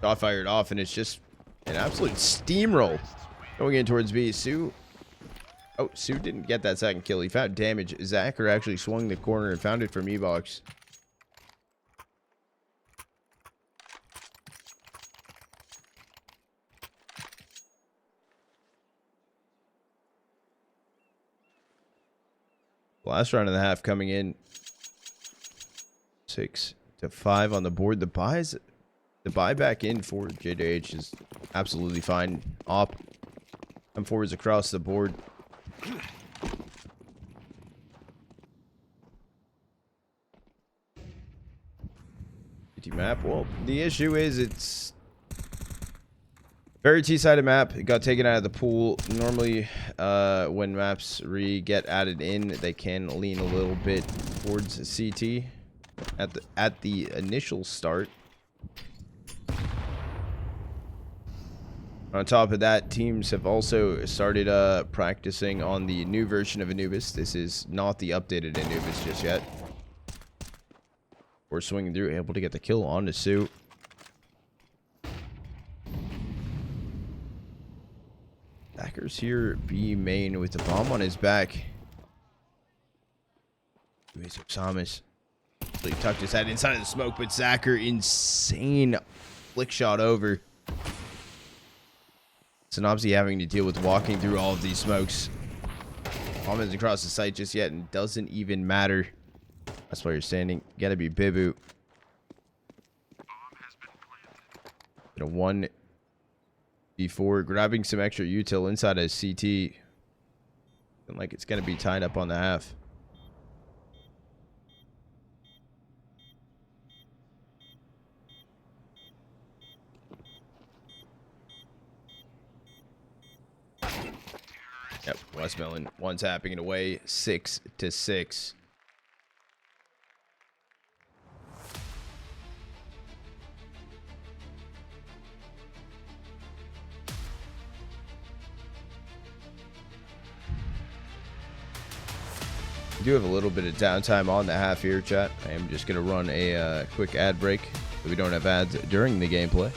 shot fired off, and it's just an absolute steamroll going in towards B. Sue. Oh, Sue didn't get that second kill. He found damage. Zacher actually swung the corner and found it from E-Box. Last round and a half coming in. 6 to 5 on the board. The buy back in for JiJieHao is absolutely fine. Op come forwards across the board. Map. Well, the issue is it's very T-sided map. It got taken out of the pool. Normally, when maps get added in, they can lean a little bit towards CT at the initial start. On top of that, teams have also started practicing on the new version of Anubis. This is not the updated Anubis just yet. We're swinging through, able to get the kill on the Sue. Zacher's here, B main with the bomb on his back. Samus. So he tucked his head inside of the smoke, but Zacher, insane flick shot over. Sinnopsyy having to deal with walking through all of these smokes. Bomb isn't across the site just yet and doesn't even matter. That's why you're standing. Gotta be Bibu. A 1v4, grabbing some extra util inside a CT. And like it's gonna be tied up on the half. Yep, Westmelon one tapping it away, 6-6. We do have a little bit of downtime on the half here, chat. I am just going to run a quick ad break so we don't have ads during the gameplay.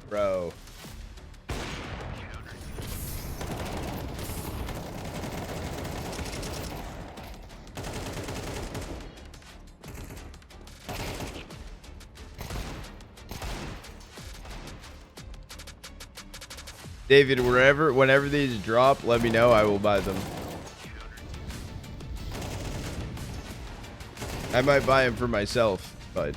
Bro. David, whenever these drop, let me know. I will buy them. I might buy them for myself, but...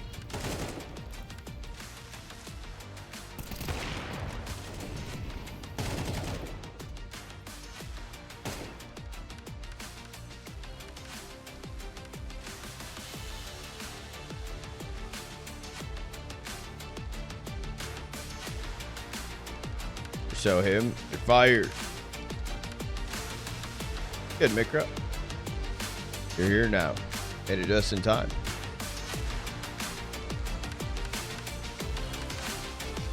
Show him. You're fired. Good, Mikra. You're here now. Made it just in time.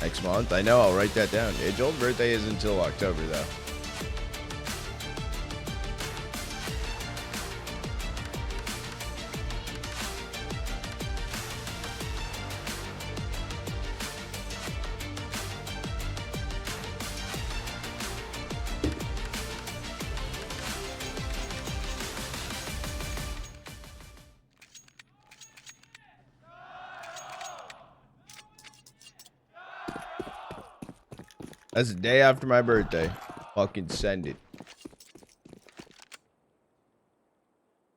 Next month? I know, I'll write that down. Joel's birthday is until October, though. That's the day after my birthday. Fucking send it.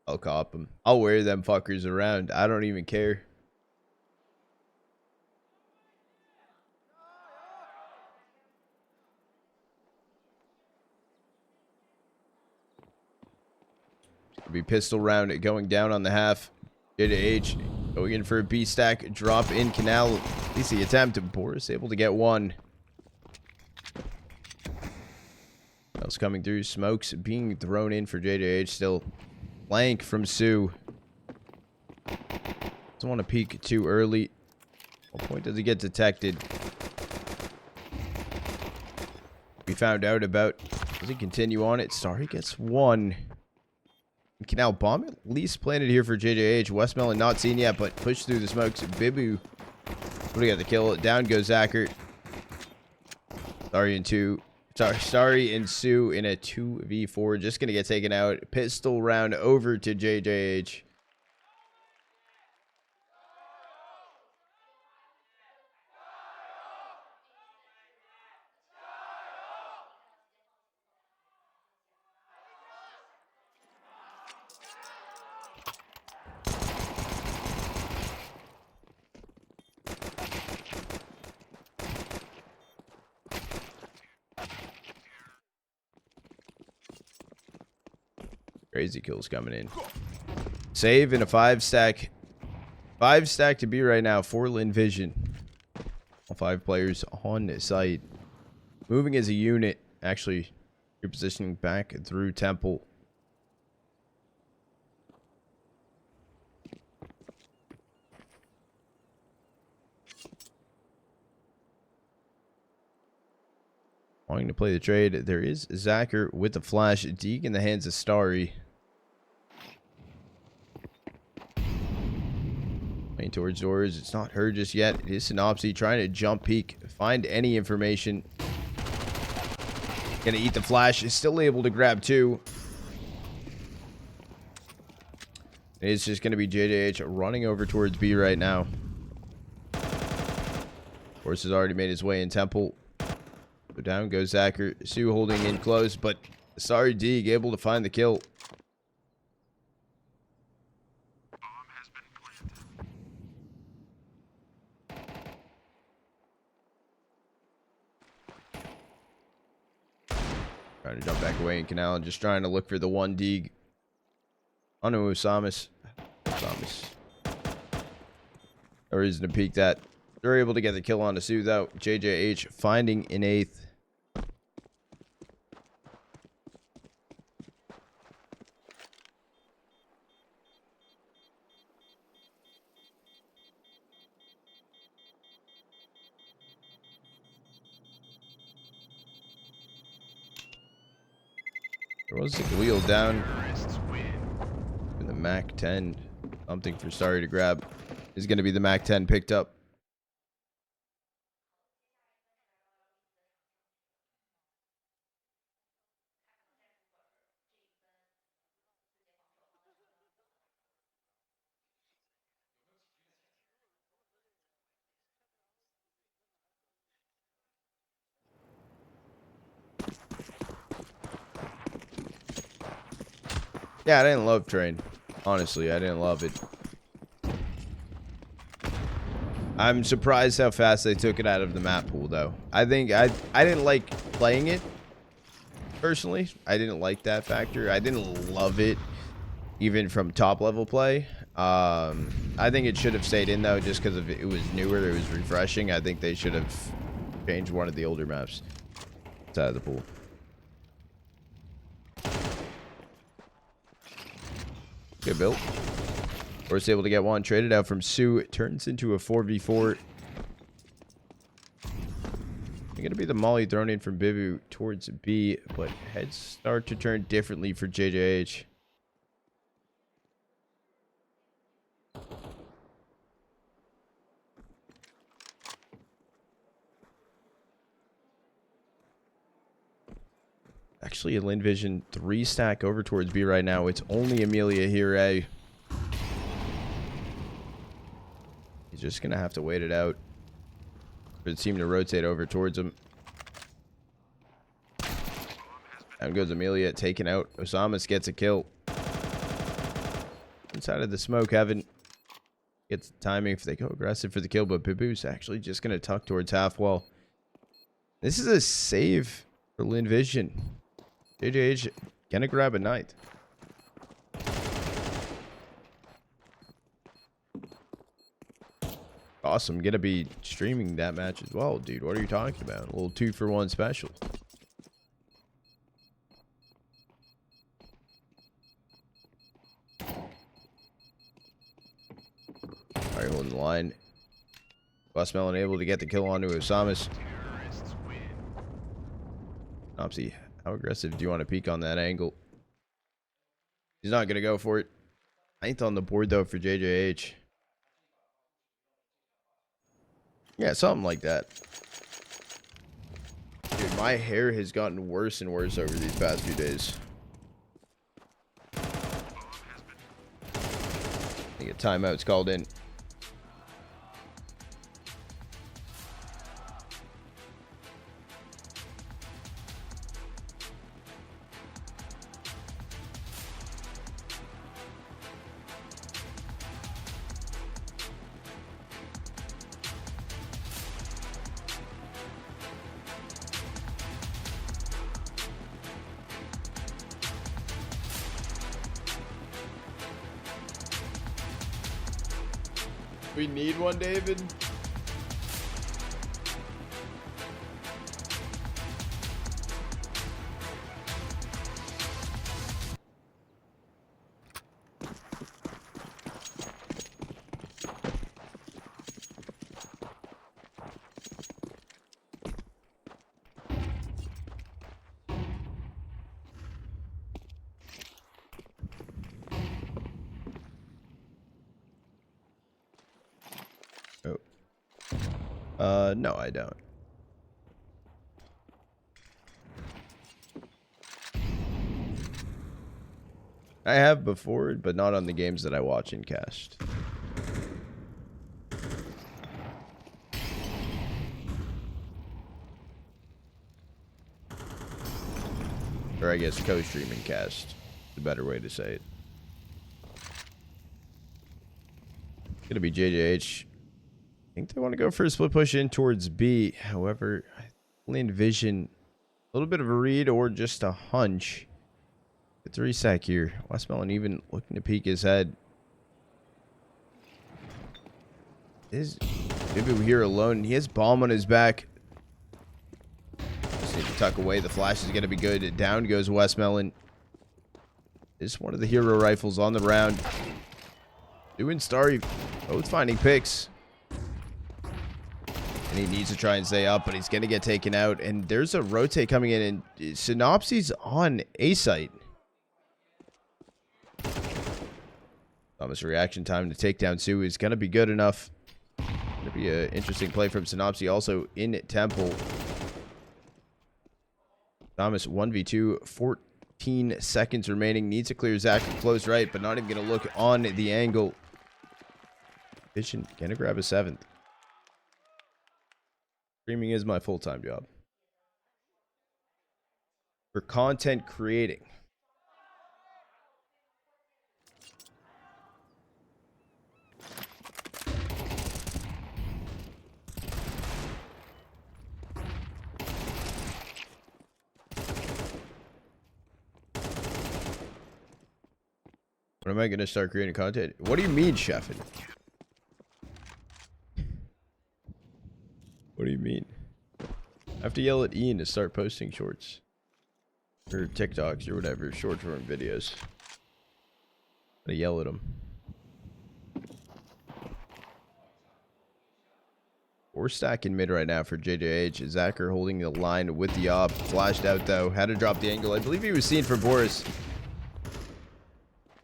I'll cop them. I'll wear them fuckers around. I don't even care. Be pistol round going down on the half. JiJieHao going in for a B stack. Drop in canal. Easy attempt. BOROS able to get one. Else coming through. Smokes being thrown in for JiJieHao. Still blank from Sue. Doesn't want to peek too early. What point does he get detected? We found out about. Does he continue on it? Starry gets one. Can now bomb at least planted here for JiJieHao. Westmelon not seen yet, but pushed through the smokes. Bibu would have got the kill. Down goes Zacher. Starry and Sue in a 2v4. Just gonna get taken out. Pistol round over to JiJieHao. Crazy kills coming in. Save in a 5-stack. 5-stack to be right now for Lynn Vision. All 5 players on site. Moving as a unit. Actually, repositioning back through Temple. Wanting to play the trade. There is Zacher with the flash. Deke in the hands of Starry. Playing towards doors. It's not her just yet. It is sinnopsyy trying to jump peek. Find any information. Gonna eat the flash. Is still able to grab 2. It's just gonna be JiJieHao running over towards B right now. BOROS has already made his way in Temple. So down goes Zacher. Sue holding in close, but sorry, Deeg able to find the kill. Trying to jump back away in Canal and just trying to look for the 1 Deeg. Anubis. No reason to peek that. They're able to get the kill on the Sue though. JiJieHao finding an 8th. There was a wheel down. And the Mac 10. Something for Starry to grab. Is going to be the Mac 10 picked up. Yeah, I didn't love Train. Honestly, I didn't love it. I'm surprised how fast they took it out of the map pool, though. I think I didn't like playing it, personally. I didn't like that factor. I didn't love it, even from top-level play. I think it should have stayed in, though, just because it was newer. It was refreshing. I think they should have changed one of the older maps out of the pool. Good build. BOROS able to get 1 traded out from Sue. It turns into a 4v4. Going to be the molly thrown in from Bibu towards B, but heads start to turn differently for JiJieHao. Actually, a Lynn Vision 3-stack over towards B right now. It's only Emilia here, A. He's just going to have to wait it out for the team to rotate over towards him. Down goes Emilia, taken out. Osamas gets a kill. Inside of the smoke, Heaven gets the timing if they go aggressive for the kill, but Bibu's actually just going to tuck towards half wall. This is a save for Lynn Vision. JiJieHao gonna grab a 9th. Awesome, gonna be streaming that match as well, dude. What are you talking about? A little 2-for-1 special. Alright, holding the line. Westmelon able to get the kill onto Osamas. Sinnopsyy, how aggressive do you want to peek on that angle? He's not going to go for it. 9th on the board, though, for JiJieHao. Yeah, something like that. Dude, my hair has gotten worse and worse over these past few days. I think a timeout's called in. We need one, David. No, I don't. I have before, but not on the games that I watch and cast. Or I guess co-stream and cast is a better way to say it. It's gonna be JJH. I think they want to go for a split push in towards B. However, Lynn Vision, a little bit of a read or just a hunch. The 3-sack here. Westmelon even looking to peek his head. Is Bibu here alone? He has bomb on his back. Just need to tuck away. The flash is going to be good. Down goes Westmelon. This is one of the hero rifles on the round. Doing Starry. Both finding picks. And he needs to try and stay up, but he's going to get taken out. And there's a rotate coming in, and Synopsy's on A site. Thomas' reaction time to take down Sue is going to be good enough. Going to be an interesting play from Synopsy. Also in Temple. Thomas 1v2, 14 seconds remaining. Needs to clear Zach from close right, but not even going to look on the angle. Vision going to grab a 7th. Streaming is my full-time job. For content creating. When am I going to start creating content? What do you mean, chefing? What do you mean? I have to yell at Ian to start posting shorts. Or TikToks or whatever. Short form videos. I yell at him. We're stacking mid right now for JJH. Zacher holding the line with the op. Flashed out though. Had to drop the angle. I believe he was seen for BOROS.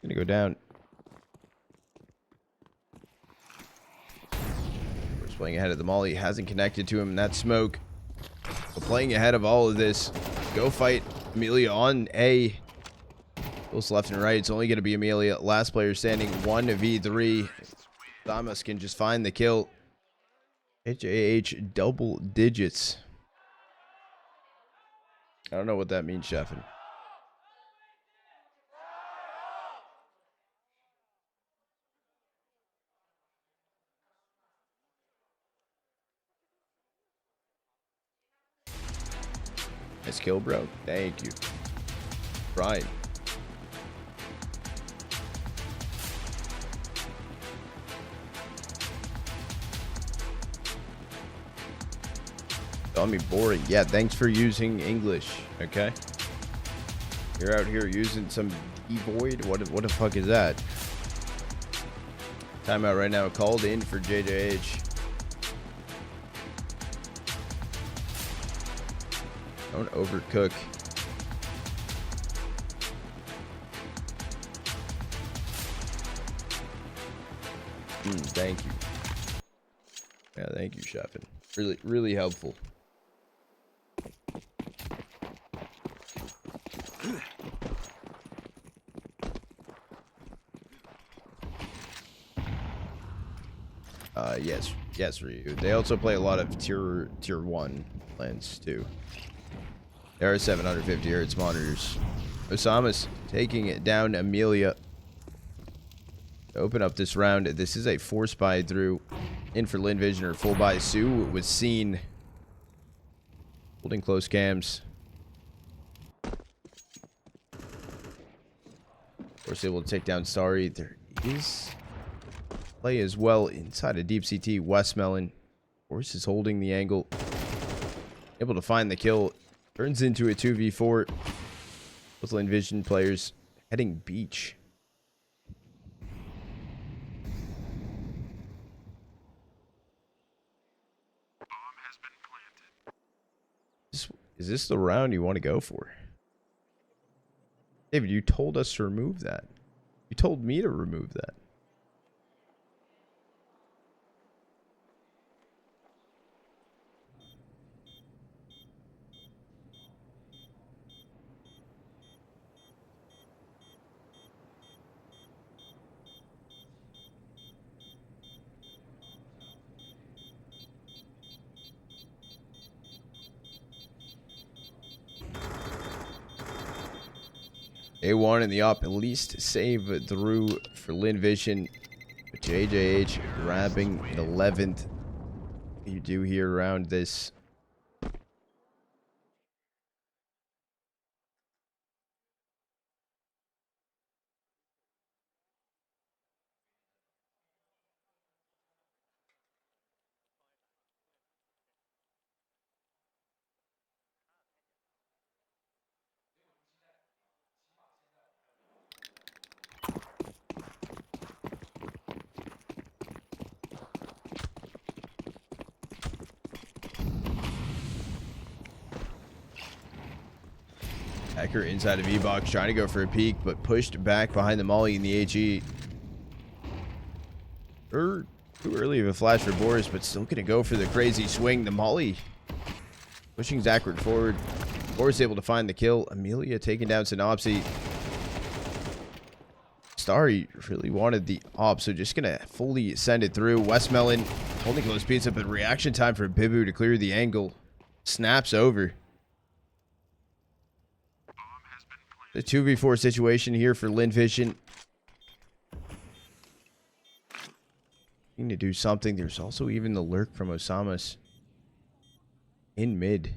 Gonna go down. Playing ahead of the molly, hasn't connected to him in that smoke. But playing ahead of all of this, go fight Emilia on A. Both left and right. It's only going to be Emilia. Last player standing 1v3. Thomas can just find the kill. JJH double digits. I don't know what that means, Sheffin. Nice kill, bro. Thank you. Right. Call me boring. Yeah, thanks for using English. Okay. You're out here using some E-void. What the fuck is that? Timeout right now. Called in for JJH. Don't overcook. Thank you. Yeah, thank you, Sheffin. Really helpful. Yes, Ryu. They also play a lot of tier 1 lands too. There are 750 Hz monitors. Osama's taking it down Emilia. To open up this round. This is a force buy through. In for Lynn Vision or full buy. Sue was seen. Holding close cams. Of course, able to take down Starry. There is play as well inside of Deep CT. Westmelon. BOROS is holding the angle. Able to find the kill. Turns into a 2v4. Both Lynn Vision players heading beach. Is this the round you want to go for? David, you told us to remove that. You told me to remove that. A1 in the up, at least save through for Lynn Vision. But JiJieHao grabbing an 11th. You do here around this. Hacker inside of E-Box trying to go for a peek, but pushed back behind the molly in the HE. Too early of a flash for BOROS, but still going to go for the crazy swing. The molly pushing Zachary forward. BOROS able to find the kill. Emilia taking down sinnopsyy. Starry really wanted the op, so just going to fully send it through. Westmelon holding close pizza, but reaction time for Bibu to clear the angle. Snaps over. The 2v4 situation here for Lynn Vision. Need to do something. There's also even the lurk from Osamas in mid.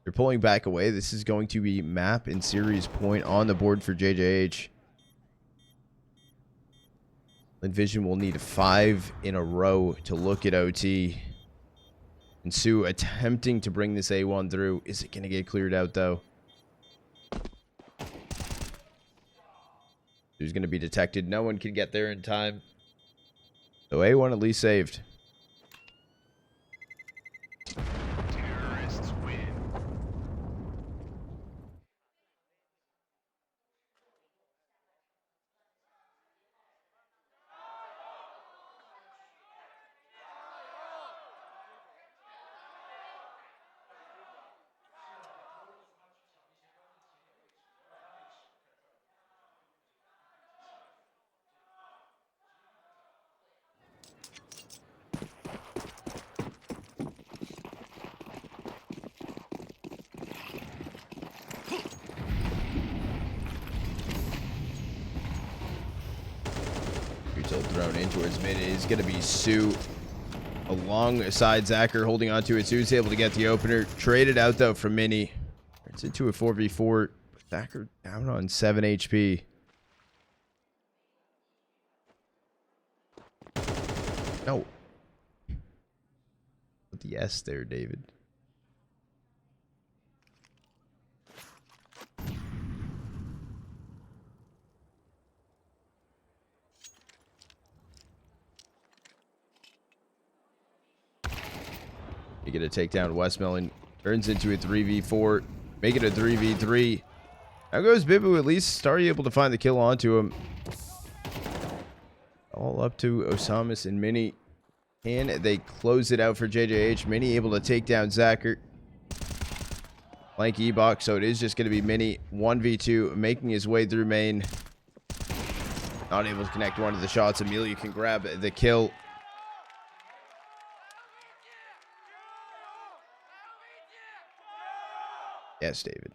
They're pulling back away. This is going to be map and series point on the board for JiJieHao. Lynn Vision will need 5 in a row to look at OT. And Sue attempting to bring this A1 through. Is it going to get cleared out though? Who's going to be detected? No one can get there in time. So A1 at least saved. Terrorists win. Thrown in towards mid. It is going to be Sue alongside Zachary holding onto it. Sue's able to get the opener. Traded out though from Mini. It's into a 4v4. Zachary down on 7 HP. No. Put the S there, David. You get a takedown. Westmelon turns into a 3v4. Make it a 3v3. Now goes Bibu. At least Starry able to find the kill onto him. All up to Osamas and Mini. Can they close it out for JiJieHao? Mini able to take down Zachary. Flank E-Box. So it is just going to be Mini 1v2. Making his way through main. Not able to connect one of the shots. Emilia can grab the kill. Yes, David.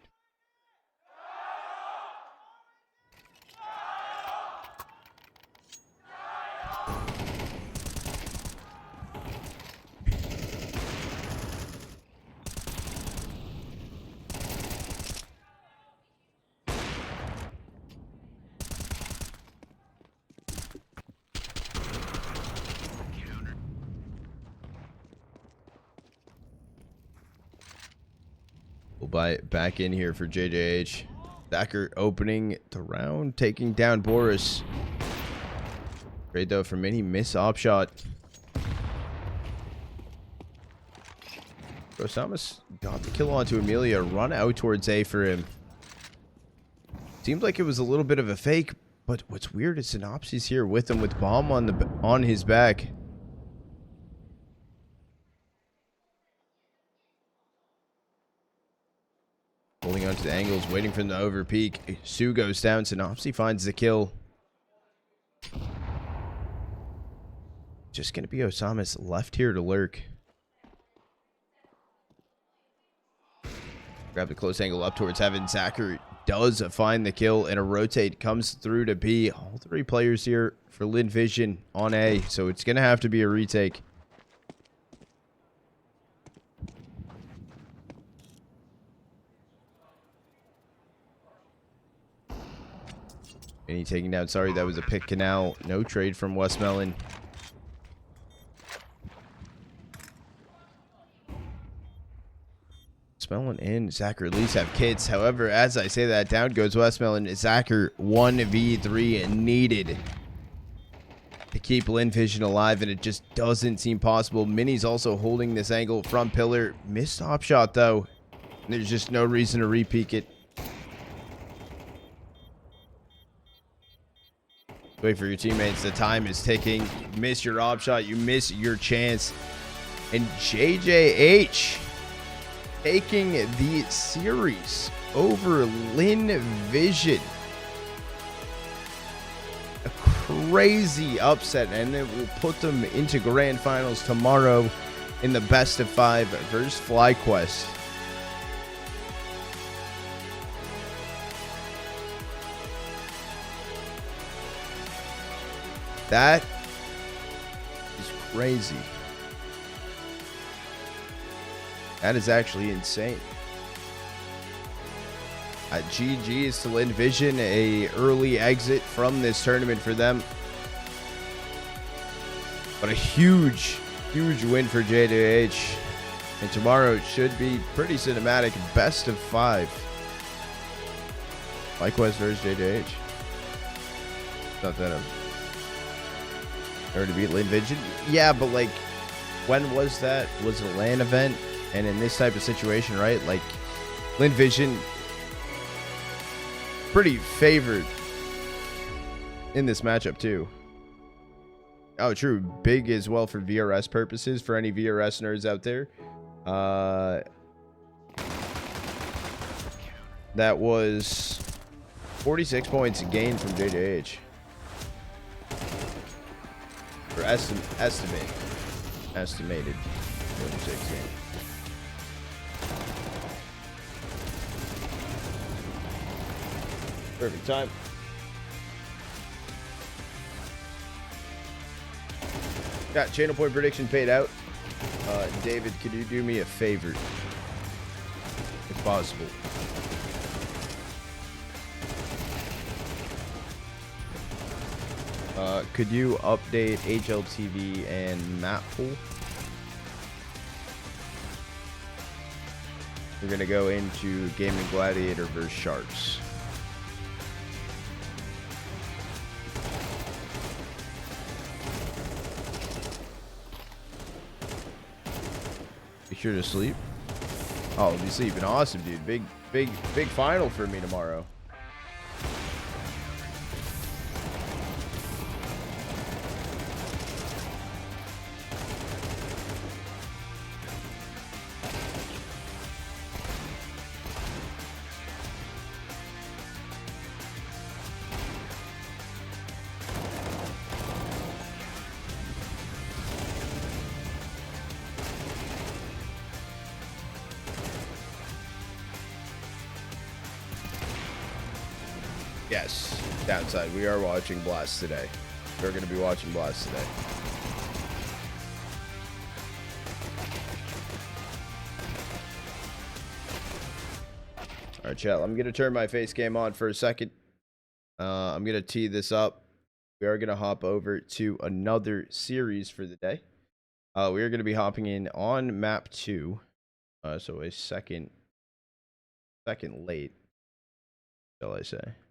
back in here for JJH. Thacker opening the round, taking down BOROS. Great though for Mini, miss op shot. Rosamus got the kill onto Emilia, run out towards A for him. Seemed like it was a little bit of a fake, but what's weird is sinnopsy's here with him with bomb on his back. Holding onto the angles, waiting for him to over peak. Sue goes down, sinnopsyy finds the kill. Just gonna be Osamus left here to lurk. Grab the close angle up towards heaven. Zachary does find the kill, and a rotate comes through to B. All three players here for Lynn Vision on A, so it's gonna have to be a retake. And he taking down, sorry, that was a pick canal. No trade from Westmelon. Westmelon and Zachary at least have kids. However, as I say that, down goes Westmelon. Zachary 1v3 needed to keep Lynn Vision alive, and it just doesn't seem possible. Mini's also holding this angle from pillar. Missed top shot, though. There's just no reason to re-peek it. Wait for your teammates. The time is ticking. Miss your op shot. You miss your chance. And JJH taking the series over Lynn Vision. A crazy upset, and it will put them into grand finals tomorrow in the best of 5 versus FlyQuest. That is crazy. That is actually insane. GG's to Lynn Vision, a early exit from this tournament for them. But a huge, huge win for JJH. And tomorrow should be pretty cinematic. Best of 5. FlyQuest versus JJH. Not that or to beat Lynn Vision. Yeah, but like, when was that? Was it a LAN event? And in this type of situation, right? Like, Lynn Vision, pretty favored in this matchup, too. Oh, true. Big as well for VRS purposes, for any VRS nerds out there. That was 46 points gained from JJH. Or estimated 46 gained. Perfect time. Got channel point prediction paid out. David, could you do me a favor? If possible. Could you update HLTV and map pool? We're going to go into Gaming Gladiator versus Sharks. Be sure to sleep. Oh, I'll be sleeping. Awesome, dude. Big final for me tomorrow. Yes, downside. We are watching Blast today. We're going to be watching Blast today. All right, chat. I'm going to turn my face cam on for a second. I'm going to tee this up. We are going to hop over to another series for the day. We are going to be hopping in on map 2. So a second second late, shall I say.